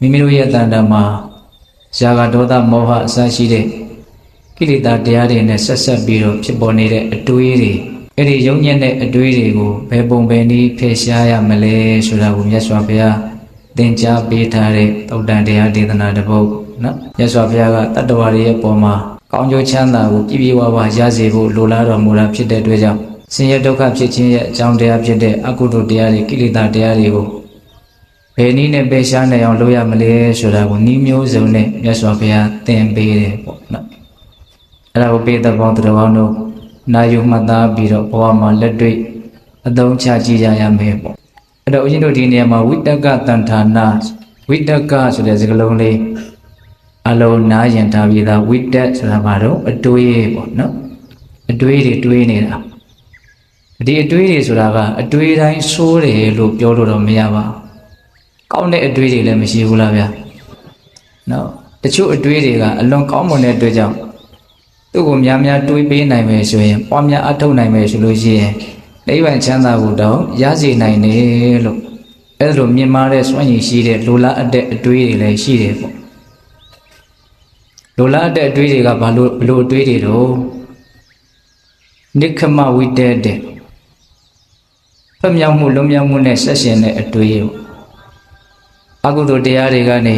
မိမိတို့ရဲ့တဏ္ဍာမှာဇာကဒေါသမောဟအစရှိတဲ့ကိလေသာတရားတွေနဲ့ဆက်ဆက်ပြီးတော့ဖြစ်ပေါ်နေတဲ့အတွေးတွေအဲ့ဒီယုံညံ့တဲ့အတွေးတွေကိုဘယ်ပုံပဲနည်းဖယ်ရှားရမလဲဆိုတာကိုမြတ်စွာဘုရားသင်ကြားပေးထားတဲ့သုတ္တန်တရားဒေသနာတစ်ပုဒ်နော်မြတ်စွာဘုရားကတတ္တဝါတွေရဲ့ပုံမှာကောင်းကျိုးချမ်းသာကိုပြည့်ပြည့်ဝဝရစေဖို့လိုလားတော်မူတာဖြစ်တဲ့အတွက်ကြောင့်ဆင်းရဲဒုက္ခဖြစ်ခြင်းရဲ့အကြောင်းတရားဖြစ်တဲ့အကုသိုလ်တရားတွေကိလေသာတရားတွေကိုဘယ်နည်းနဲ့ပယ်ရှားနိုင်အောင်လုပ်ရမလဲဆိုတာကိုနည်းမျိုးစုံနဲ့မြတ်စွာဘုရားသင်ပေးတယ်ပေါ့နော်အဲ့ဒါကိုပေးတဲ့ပေါင်းတော်ကောင်းတို့နာယူမှတ်သားပြီးတော့ဘဝမှာလက်တွေ့အသုံးချကြည့်ကြရမယ်ပေါ့အဲ့တော့ဦးဇင်းတို့ဒီနေရာမှာဝိတက္ကတန်ဌာနာဝိတက္ကဆိုတဲ့စကားလုံးလေးအလုံးနားရင်ထားပြီးသားဝိတက်ဆိုတာဘာတော့အတွေးပေါ့နော်အတွေးတွေတွေးနေတာဒီအတွေးတွေဆိုတာကအတွေးတိုင်းဆိုးတယ်လို့ပြောလို့တော့မရပါဘူးကောင်းတဲ့အတွေးတွေလည်းမရှိဘူးလားဗျာနော်တချို့အတွေးတွေကအလွန်ကောင်းမွန်တဲ့အတွက်ကြောင့်သူ့ကိုများများတွေးပေးနိုင်မယ်ဆိုရင်ပွားများအထောက်နိုင်မယ်ဆိုလို့ရှိရင်နိဗ္ဗာန်ချမ်းသာဖို့တောင်ရစေနိုင်တယ်လို့အဲ့လိုမြင်မာတဲ့စွမ်းရည်ရှိတဲ့လိုလားအပ်တဲ့အတွေးတွေလည်းရှိတယ်ပေါ့လိုလားအပ်တဲ့အတွေးတွေကဘာလို့ဘလို့အတွေးတွေတော့နိခမဝိတ္တတဲ့ဖျက်မြောက်မှုလွန်မြောက်မှုနဲ့ဆက်ရှင်တဲ့အတွေးပေါ့အကုသိုလ်တရားတွေကနေ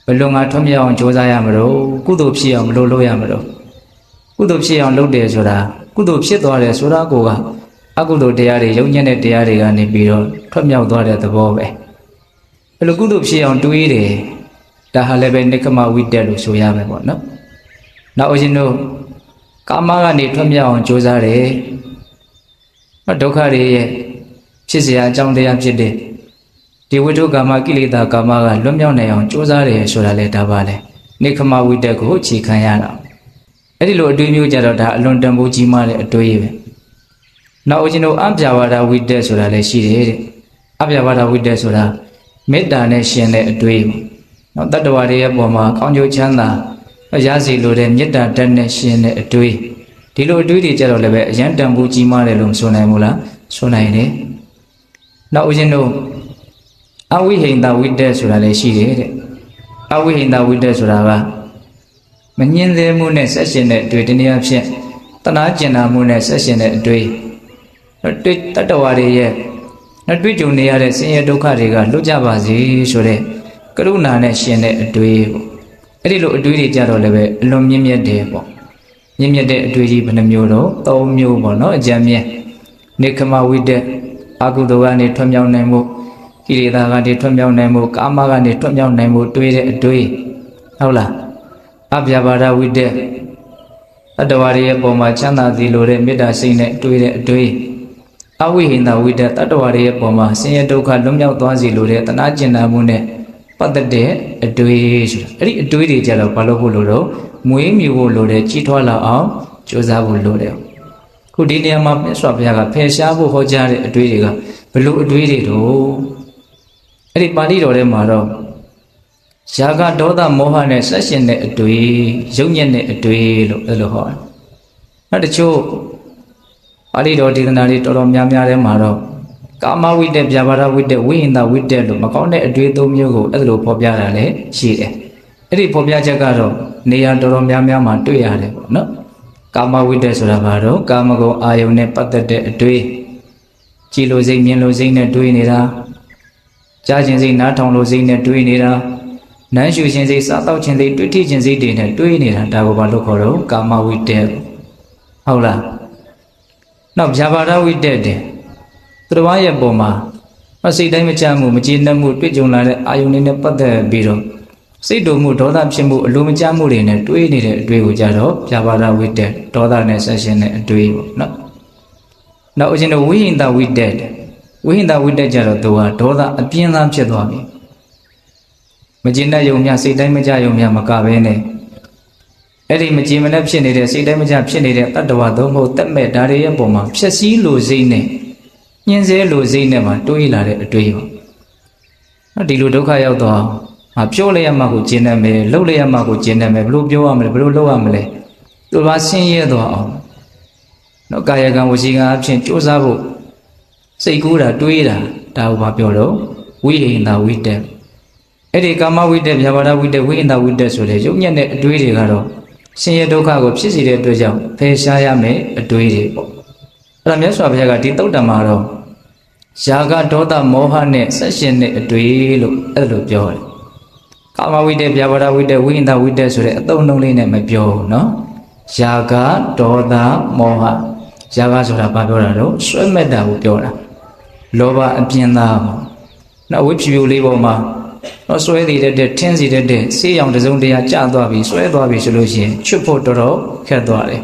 ဘယ်လိုငါထွတ်မြောက်အောင်ကြိုးစားရမလို့ကုသိုလ်ဖြစ်အောင်ဘယ်လိုလုပ်ရမလို့ကုသိုလ်ဖြစ်အောင်လုပ်တယ်ဆိုတာကုသိုလ်ဖြစ်သွားတယ်ဆိုတာကိုကအကုသိုလ်တရားတွေယုံညံ့တဲ့တရားတွေကနေပြီးတော့ထွတ်မြောက်သွားတဲ့သဘောပဲဘယ်လိုကုသိုလ်ဖြစ်အောင်တွေးတယ်ဒါဟာလည်းပဲနိက္ခမဝိတ္တလို့ဆိုရမယ်ပေါ့နော်နောက်ဦးဇင်းတို့ကာမကနေထွတ်မြောက်အောင်ကြိုးစားတယ်ဒုက္ခတွေရဲ့ဖြစ်เสียအကြောင်းတရားဖြစ်တဲ့ဒီဝိတုကာမကိလေသာကာမကလွတ်မြောက်နိုင်အောင်ကြိုးစားတယ်ဆိုတာလေဒါပါလေနိခမဝိတ္တကိုအခြေခံရတာအဲ့ဒီလိုအတွေးမျိုးကြတော့ဒါအလွန်တန်ဖိုးကြီးမားတဲ့အတွေးပဲနောက်ဦးဇင်းတို့အပြာဝါဒဝိတ္တဆိုတာလည်းရှိတယ်တဲ့အပြာဝါဒဝိတ္တဆိုတာမေတ္တာနဲ့ရှင်တဲ့အတွေးနောက်တတ္တဝါတွေရဲ့ပုံမှာကောင်းကျိုးချမ်းသာရစေလိုတဲ့မေတ္တာတက်နဲ့ရှင်တဲ့အတွေးဒီလိုအတွေးတွေကြတော့လည်းပဲအရန်တန်ဖိုးကြီးမားတယ်လို့မဆိုနိုင်ဘူးလားဆိုနိုင်တယ်နောက်ဦးဇင်းတို့အဝိဟိန္ဒဝိတ္တဆိုတာလည်းရှိတယ်တဲ့အဝိဟိန္ဒဝိတ္တဆိုတာကမငြင်းသေးမှုနဲ့ဆက်ရှင်တဲ့အတွေ့တနည်းအားဖြင့်တနာကျင်နာမှုနဲ့ဆက်ရှင်တဲ့အတွေ့တတ္တဝါတွေရဲ့တွေ့ကြုံနေရတဲ့ဆင်းရဲဒုက္ခတွေကလွတ်ကြပါစေဆိုတဲ့ကရုဏာနဲ့ရှင်တဲ့အတွေ့ပေါ့အဲ့ဒီလိုအတွေ့တွေကြတော့လည်းပဲအလွန်မြင့်မြတ်တယ်ပေါ့မြင့်မြတ်တဲ့အတွေ့ကြီးဘယ်နှမျိုးတော့၃မျိုးပေါ့နော်အကြမ်းမြင့်နိခမဝိတ္တအကုသိုလ်ကနေထွတ်မြောက်နိုင်မှုကိလေသာကနေထွတ်မြောက်နိုင်မှုကာမကနေထွတ်မြောက်နိုင်မှုတွေးတဲ့အတွေးဟုတ်လားအပြာပါဒဝိတ္တတတ္တဝါရဲ့ပုံမှာချမ်းသာစီလိုတဲ့မေတ္တာစိတ်နဲ့တွေးတဲ့အတွေးအဝိဟိန္ဒဝိတ္တတတ္တဝါရဲ့ပုံမှာဆင်းရဲဒုက္ခလွတ်မြောက်သွားစီလိုတဲ့တနာကျင်နာမှုနဲ့ပတ်သက်တဲ့အတွေးဆိုတာအဲ့ဒီအတွေးတွေကြတော့ဘာလို့ဖို့လို့တော့မွေးမြူဖို့လိုတယ်ကြီးထွားလာအောင်ကြိုးစားဖို့လိုတယ်ခုဒီနေရာမှာမြတ်စွာဘုရားကဖယ်ရှားဖို့ဟောကြားတဲ့အတွေးတွေကဘလို့အတွေးတွေတော့အဲ့ဒီပါဠိတော်ထဲမှာတော့ယာကဒေါသမောဟနဲ့ဆက်ရှင်တဲ့အတွေ့ယုံညံ့တဲ့အတွေ့လို့အဲ့လိုဟောတယ်။နောက်တချို့ပါဠိတော်ဒေသနာတွေတော်တော်များများထဲမှာတော့ကာမဝိတ္တပြဘာဒဝိတ္တဝိဟိန္ဒဝိတ္တလို့မကောင်းတဲ့အတွေ့၃မျိုးကိုအဲ့လိုဖော်ပြတာလည်းရှိတယ်။အဲ့ဒီဖော်ပြချက်ကတော့နေရာတော်တော်များများမှာတွေ့ရတယ်ပေါ့နော်။ကာမဝိတ္တဆိုတာဘာတော့ကာမဂုဏ်အာယုန်နဲ့ပတ်သက်တဲ့အတွေ့ကြည်လိုစိတ်မြင်လိုစိတ်နဲ့တွေးနေတာကြားခြင်းစိတ်နားထောင်လိုစိတ်နဲ့တွေးနေတာနမ်းရှူခြင်းစိတ်စားတောက်ခြင်းစိတ်တွေးထိခြင်းစိတ်တွေနဲ့တွေးနေတာဒါကိုဘာလို့ခေါ်တော့ကာမဝိတ္တဟုတ်လားနောက်ဗျာပါဒဝိတ္တတဲ့သူတော်ဘာရဲ့ပုံမှာစိတ်တိုင်းမချမှုမကျေနပ်မှုတွေ့ကြုံလာတဲ့အာယုန်တွေနဲ့ပတ်သက်ပြီးတော့စိတ်တူမှုဒေါသဖြစ်မှုအလိုမကျမှုတွေနဲ့တွေးနေတဲ့အတွေ့ကိုကြတော့ဗျာပါဒဝိတ္တဒေါသနဲ့ဆက်ရှင်တဲ့အတွေ့ပေါ့နော်နောက်အရှင်တို့ဝိဟိန္ဒဝိတ္တဝိဟိန္ဒဝိတ္တကြတော့သူကဒေါသအပြင်းသားဖြစ်သွားပြီမကျေနပ်ယုံများစိတ်တိုင်းမကြယုံများမကဘဲနဲ့အဲ့ဒီမကျေမနပ်ဖြစ်နေတဲ့စိတ်တိုင်းမကြဖြစ်နေတဲ့တတ္တဝါသုံးဖို့တက်မဲ့ဓာရီရဲ့ပုံမှာဖြည့်စည်းလိုစိတ်နဲ့ညှင်းဆဲလိုစိတ်နဲ့မှတွေးလာတဲ့အတွေ့ပါနော်ဒီလိုဒုက္ခရောက်တော့ပြောလိုက်ရမှကိုကျင်နေမယ်လှုပ်လိုက်ရမှကိုကျင်နေမယ်ဘလို့ပြောရမလဲဘလို့လှုပ်ရမလဲသူကဆင်းရဲသွားအောင်နော်ကာယကံဝစီကံအဖြစ်ကြိုးစားဖို့စိတ်ကူးတာတွေးတာဒါကိုဘာပြောတော့ဝိဟိန္ဒဝိတ္တ အဲ့ဒီကာမဝိတ္တဗျာပါဒဝိတ္တဝိဟိတဝိတ္တဆိုတဲ့ရုပ်ညက်တဲ့အတွေးတွေကတော့ဆင်းရဲဒုက္ခကိုဖြစ်စေတဲ့အတွက်ကြောင့်ဖယ်ရှားရမယ်အတွေးတွေပေါ့အဲ့ဒါမြတ်စွာဘုရားကဒီသုတ်တံမှာတော့ယာကဒေါသမောဟနဲ့ဆက်ရှင်တဲ့အတွေးလို့အဲ့လိုပြောတယ်ကာမဝိတ္တဗျာပါဒဝိတ္တဝိဟိတဝိတ္တဆိုတဲ့အသုံးအနှုန်းလေးနဲ့မပြောဘူးနော်ယာကဒေါသမောဟယာကဆိုတာဘာပြောတာတော့ဆွဲမဲ့တာကိုပြောတာလောဘအပြင်းသားပေါ့နော်ဝိဖြူဖြူလေးပေါ်မှာတော့ဆွဲတည်တဲ့ထင်းစီတဲ့ဆေးရောင်တစုံတရာကျသွားပြီဆွဲသွားပြီဆိုလို့ရှိရင်ချွတ်ဖို့တော်တော်ခက်သွားတယ်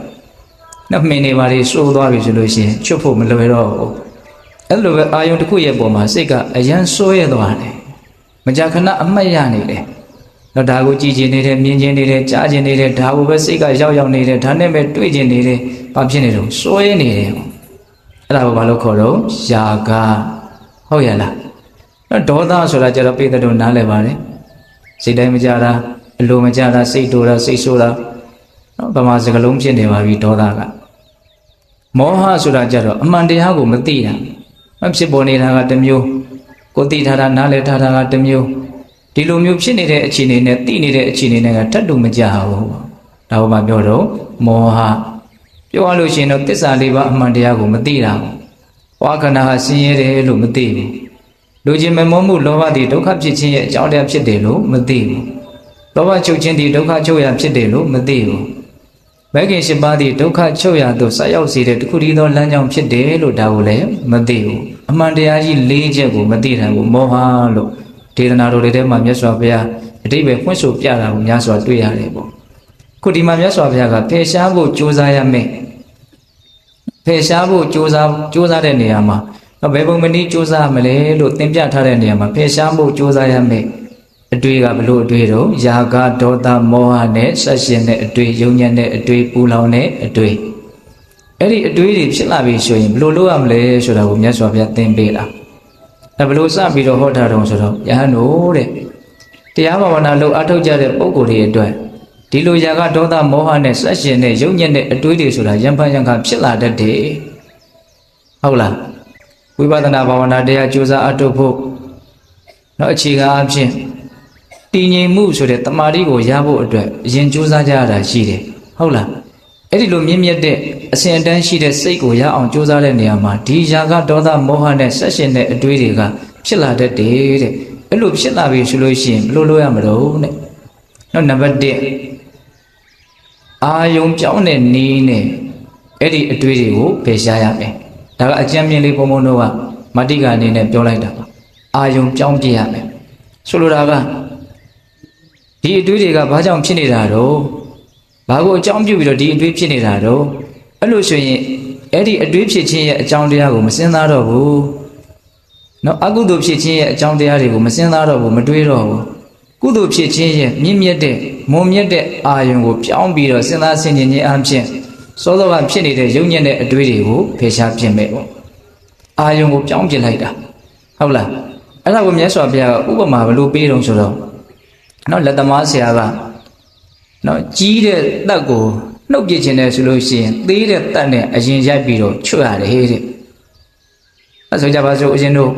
နော်မင်းနေပါလေစိုးသွားပြီဆိုလို့ရှိရင်ချွတ်ဖို့မလွယ်တော့ဘူးအဲ့လိုပဲအာယုံတစ်ခုရဲ့ပုံမှာစိတ်ကအရန်စိုးရသွားတယ်မကြာခဏအမှတ်ရနေတယ်တော့ဒါကိုကြည်ကျင်နေတယ်မြင်ကျင်နေတယ်ကြားကျင်နေတယ်ဒါကိုပဲစိတ်ကရောက်နေတယ်ဒါနဲ့ပဲတွေ့ကျင်နေတယ်ဘာဖြစ်နေတော့စိုးရနေတယ်အဲ့ဒါကိုဘာလို့ခေါ်တော့ယာကဟုတ်ရလားနော်ဒေါသဆိုတာကျတော့ပိဿတို့နားလည်ပါတယ်စိတ်တိုင်းမကြတာအလိုမကြတာစိတ်တိုတာစိတ်ဆိုးတာနော်ဗမာစကားလုံးဖြစ်နေပါပြီဒေါသကမောဟဆိုတာကျတော့အမှန်တရားကိုမသိတာမဖြစ်ပေါ်နေတာကတစ်မျိုးကိုသိထားတာနားလည်ထားတာကတစ်မျိုးဒီလိုမျိုးဖြစ်နေတဲ့အခြေအနေနဲ့သိနေတဲ့အခြေအနေနဲ့ကထပ်တူမကြဘူးဒါဘာမှပြောတော့မောဟပြောရလို့ရှိရင်တော့သစ္စာလေးပါအမှန်တရားကိုမသိတာဝါခဏဟာဆင်းရဲတယ်လို့မသိဘူးလူချင်းမမောမှုလောဘသည်ဒုက္ခဖြစ်ခြင်းရဲ့အကြောင်းတရားဖြစ်တယ်လို့မသိဘူးလောဘချုပ်ခြင်းသည်ဒုက္ခချုပ်ရာဖြစ်တယ်လို့မသိဘူးမဂ္ဂင်၈ပါးသည်ဒုက္ခချုပ်ရာသို့ဆက်ရောက်စေတဲ့တခုတည်းသောလမ်းကြောင်းဖြစ်တယ်လို့ဒါကိုလည်းမသိဘူးအမှန်တရားကြီး၄ချက်ကိုမသိတယ်ကိုမောဟလို့ဒေသနာတော်တွေထဲမှာမြတ်စွာဘုရားအတိပ္ပယ်ဖွင့်ဆိုပြတာကိုများစွာတွေ့ရတယ်ပေါ့ခုဒီမှာမြတ်စွာဘုရားကဖယ်ရှားဖို့ကြိုးစားရမယ်ဖယ်ရှားဖို့ကြိုးစားတဲ့နေရာမှာဘယ်ပုံမနည်းစူးစမ်းမလဲလို့သင်ပြထားတဲ့နေရာမှာဖယ်ရှားမှုစူးစမ်းရမယ်အတွေ့ကဘလို့အတွေ့တော့ယာကဒေါသမောဟနဲ့ဆက်ရှင်တဲ့အတွေ့ယုံညံ့တဲ့အတွေ့ပူလောင်တဲ့အတွေ့အဲ့ဒီအတွေ့တွေဖြစ်လာပြီဆိုရင်ဘလို့လုပ်ရမလဲဆိုတာကိုမြတ်စွာဘုရားသင်ပေးတာအဲဘလို့စပြီးတော့ဟောထားတော့ဆိုတော့ယဟန်တို့တဲ့တရားဘာဝနာလုပ်အထောက်ကြတဲ့ပုဂ္ဂိုလ်တွေအတွက်ဒီလိုယာကဒေါသမောဟနဲ့ဆက်ရှင်တဲ့ယုံညံ့တဲ့အတွေ့တွေဆိုတာယံဖန်ယံခါဖြစ်လာတတ်တယ်ဟုတ်လားဝိပဿနာဘာဝနာတရားကြိုးစားအထုတ်ဖို့နောက်အခြေခံအဖြစ်တည်ငြိမ်မှုဆိုတဲ့တမာတိကိုရဖို့အတွက်အရင်ကြိုးစားကြရတာရှိတယ်ဟုတ်လားအဲ့ဒီလိုမြင့်မြတ်တဲ့အစဉ်အတန်းရှိတဲ့စိတ်ကိုရအောင်ကြိုးစားတဲ့နေရာမှာဒီယာကဒေါသမောဟနဲ့ဆက်ရှင်တဲ့အတွေးတွေကဖြစ်လာတတ်တယ်တဲ့အဲ့လိုဖြစ်လာပြီဆိုလို့ရှိရင်ဘယ်လိုလုပ်ရမလို့တဲ့နောက်နံပါတ်1အာယုံပြောင်းတဲ့နည်းနဲ့အဲ့ဒီအတွေးတွေကိုဖယ်ရှားရမယ်ဒါကအကျဉ်းမြင့်လေးဘုံဘုံတို့ကမတိကအနေနဲ့ပြောလိုက်တာပါအာယုံပြောင်းပြရမယ်ဆိုလိုတာကဒီအတွေးတွေကဘာကြောင့်ဖြစ်နေတာတော့ဘာကိုအကြောင်းပြုပြီးတော့ဒီအတွေးဖြစ်နေတာတော့အဲ့လိုဆိုရင်အဲ့ဒီအတွေးဖြစ်ခြင်းရဲ့အကြောင်းတရားကိုမစဉ်းစားတော့ဘူးနော်အကုသိုလ်ဖြစ်ခြင်းရဲ့အကြောင်းတရားတွေကိုမစဉ်းစားတော့ဘူးမတွေးတော့ဘူးကုသိုလ်ဖြစ်ခြင်းရဲ့မြင့်မြတ်တဲ့မွန်မြတ်တဲ့အာယုံကိုပြောင်းပြီးတော့စဉ်းစားဆင်ခြင်ခြင်းအပြင်စောစောကဖြစ်နေတဲ့ယုံညံ့တဲ့အတွေးတွေကိုဖယ်ရှားပြင်မယ်ပေါ့အာယုံကိုပြောင်းပြင်လိုက်တာဟုတ်လားအဲ့ဒါကိုမြတ်စွာဘုရားကဥပမာဘယ်လိုပေးတုံးဆိုတော့နော်လက်သမားဆရာကနော်ကြီးတဲ့တက်ကိုနှုတ်ပြခြင်းနဲ့ဆိုလို့ရှိရင်သေးတဲ့တက်နဲ့အရင်ရိုက်ပြီးတော့ချွတ်ရတယ်တဲ့အဲ့ဆိုကြပါစို့ဦးဇင်းတို့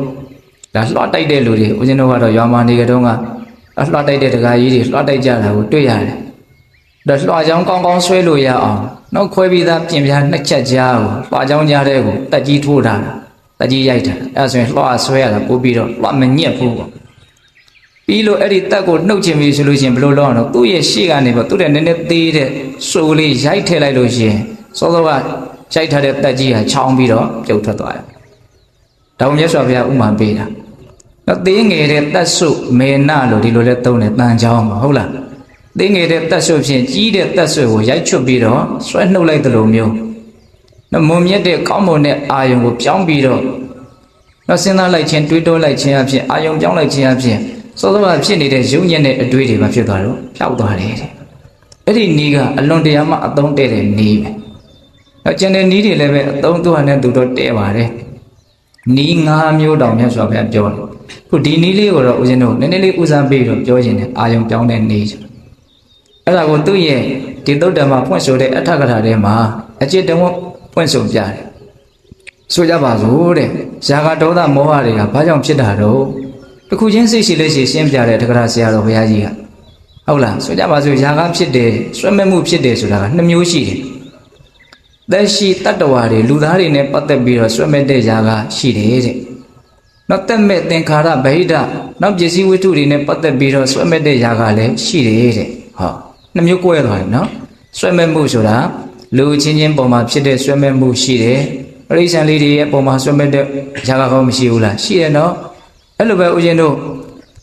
ဒါလွှတ်တိုက်တဲ့လူတွေဦးဇင်းတို့ကတော့ရွာမှာနေကြတော့ကလွှတ်တိုက်တဲ့ဒကာကြီးတွေလွှတ်တိုက်ကြတာကိုတွေ့ရတယ်ဒါလွှတ်ချောင်းကောင်းကောင်းဆွဲလို့ရအောင်နောက်ခွဲပြီးသားပြင်ပြားနှစ်ချက်ကြားကိုလွှတ်ချောင်းကြားတဲ့ကိုတက်ကြီးထိုးတာတက်ကြီးရိုက်တာအဲ့ဆိုရင်လွှတ်ဆွဲရတာပို့ပြီးတော့လွှတ်မညက်ဘူးပေါ့ပြီးလို့အဲ့ဒီတက်ကိုနှုတ်ချင်ပြီဆိုလို့ရှိရင်ဘယ်လိုလုပ်အောင်တော့သူ့ရဲ့ရှေ့ကနေပေါ့သူ့တဲ့နည်းနည်းသေးတဲ့စိုးလေးရိုက်ထည့်လိုက်လို့ရှိရင်စောစောကရိုက်ထားတဲ့တက်ကြီးဟာချောင်းပြီးတော့ပြုတ်ထွက်သွားတယ်ဒါကိုမြတ်စွာဘုရားဥမာပေးတာနော်သေးငယ်တဲ့တက်ဆုမေနလို့ဒီလိုလဲသုံးတယ်တန်ချောင်းပါဟုတ်လားသေးငယ်တဲ့တက်ဆုဖြင့်ကြီးတဲ့တက်ဆုကိုရိုက်ချွတ်ပြီးတော့ဆွဲနှုတ်လိုက်သလိုမျိုးနော်မုံမြတ်တဲ့ကောင်းမွန်တဲ့အာယုံကိုပြောင်းပြီးတော့နော်စဉ်းစားလိုက်ခြင်းတွေးတောလိုက်ခြင်းအဖြစ်အာယုံပြောင်းလိုက်ခြင်းအဖြစ်စောစောကဖြစ်နေတဲ့ယုံညံ့တဲ့အတွေးတွေမှဖြစ်သွားတော့ဖြောက်သွားတယ်တဲ့အဲ့ဒီနီးကအလွန်တရာမှအသုံးတဲ့တဲ့နီးပဲနော်ကျန်တဲ့နီးတွေလည်းပဲအသုံးသူ့ဟာနဲ့သူတော့တဲပါတယ်နီး၅မျိုးတောင်မြတ်စွာဘုရားပြောတယ်ခုဒီနီးလေးကိုတော့ဦးဇင်းတို့နည်းနည်းလေးဦးစားပေးတော့ပြောခြင်းနဲ့အာယုံပြောင်းတဲ့နီးအဲ့ဒါကိုသူ့ရဲ့ဒီသုတ်တံမှာဖွင့်ဆိုတဲ့အထကထာထဲမှာအจิตတဝဖွင့်ဆိုပြတယ်ဆိုကြပါစို့တဲ့ဇာကဒေါသမောဟတွေကဘာကြောင့်ဖြစ်တာတော့ တခုချင်းစိတ်ရှိလဲရှင်းပြတဲ့တက္ကရာဆရာတော်ဘုရားကြီးကဟုတ်လားဆိုကြပါစို့ຢာကဖြစ်တယ်ဆွဲမဲ့မှုဖြစ်တယ်ဆိုတာက2မျိုးရှိတယ်သက်ရှိတတ္တဝါတွေလူသားတွေနဲ့ပတ်သက်ပြီးတော့ဆွဲမဲ့တဲ့ຢာကရှိတယ်တဲ့နောက်တက်မဲ့သင်္ခါရဗဟိတနောက်ပစ္စည်းဝတ္ထုတွေနဲ့ပတ်သက်ပြီးတော့ဆွဲမဲ့တဲ့ຢာကလည်းရှိတယ်တဲ့ဟော2မျိုးကွဲသွားတယ်နော်ဆွဲမဲ့မှုဆိုတာလူချင်းချင်းပုံမှာဖြစ်တဲ့ဆွဲမဲ့မှုရှိတယ်ပရိစ္ဆန်လေးတွေရဲ့ပုံမှာဆွဲမဲ့တဲ့ຢာကကောမရှိဘူးလားရှိရနော်အဲ့လိုပဲဦးဇင်းတို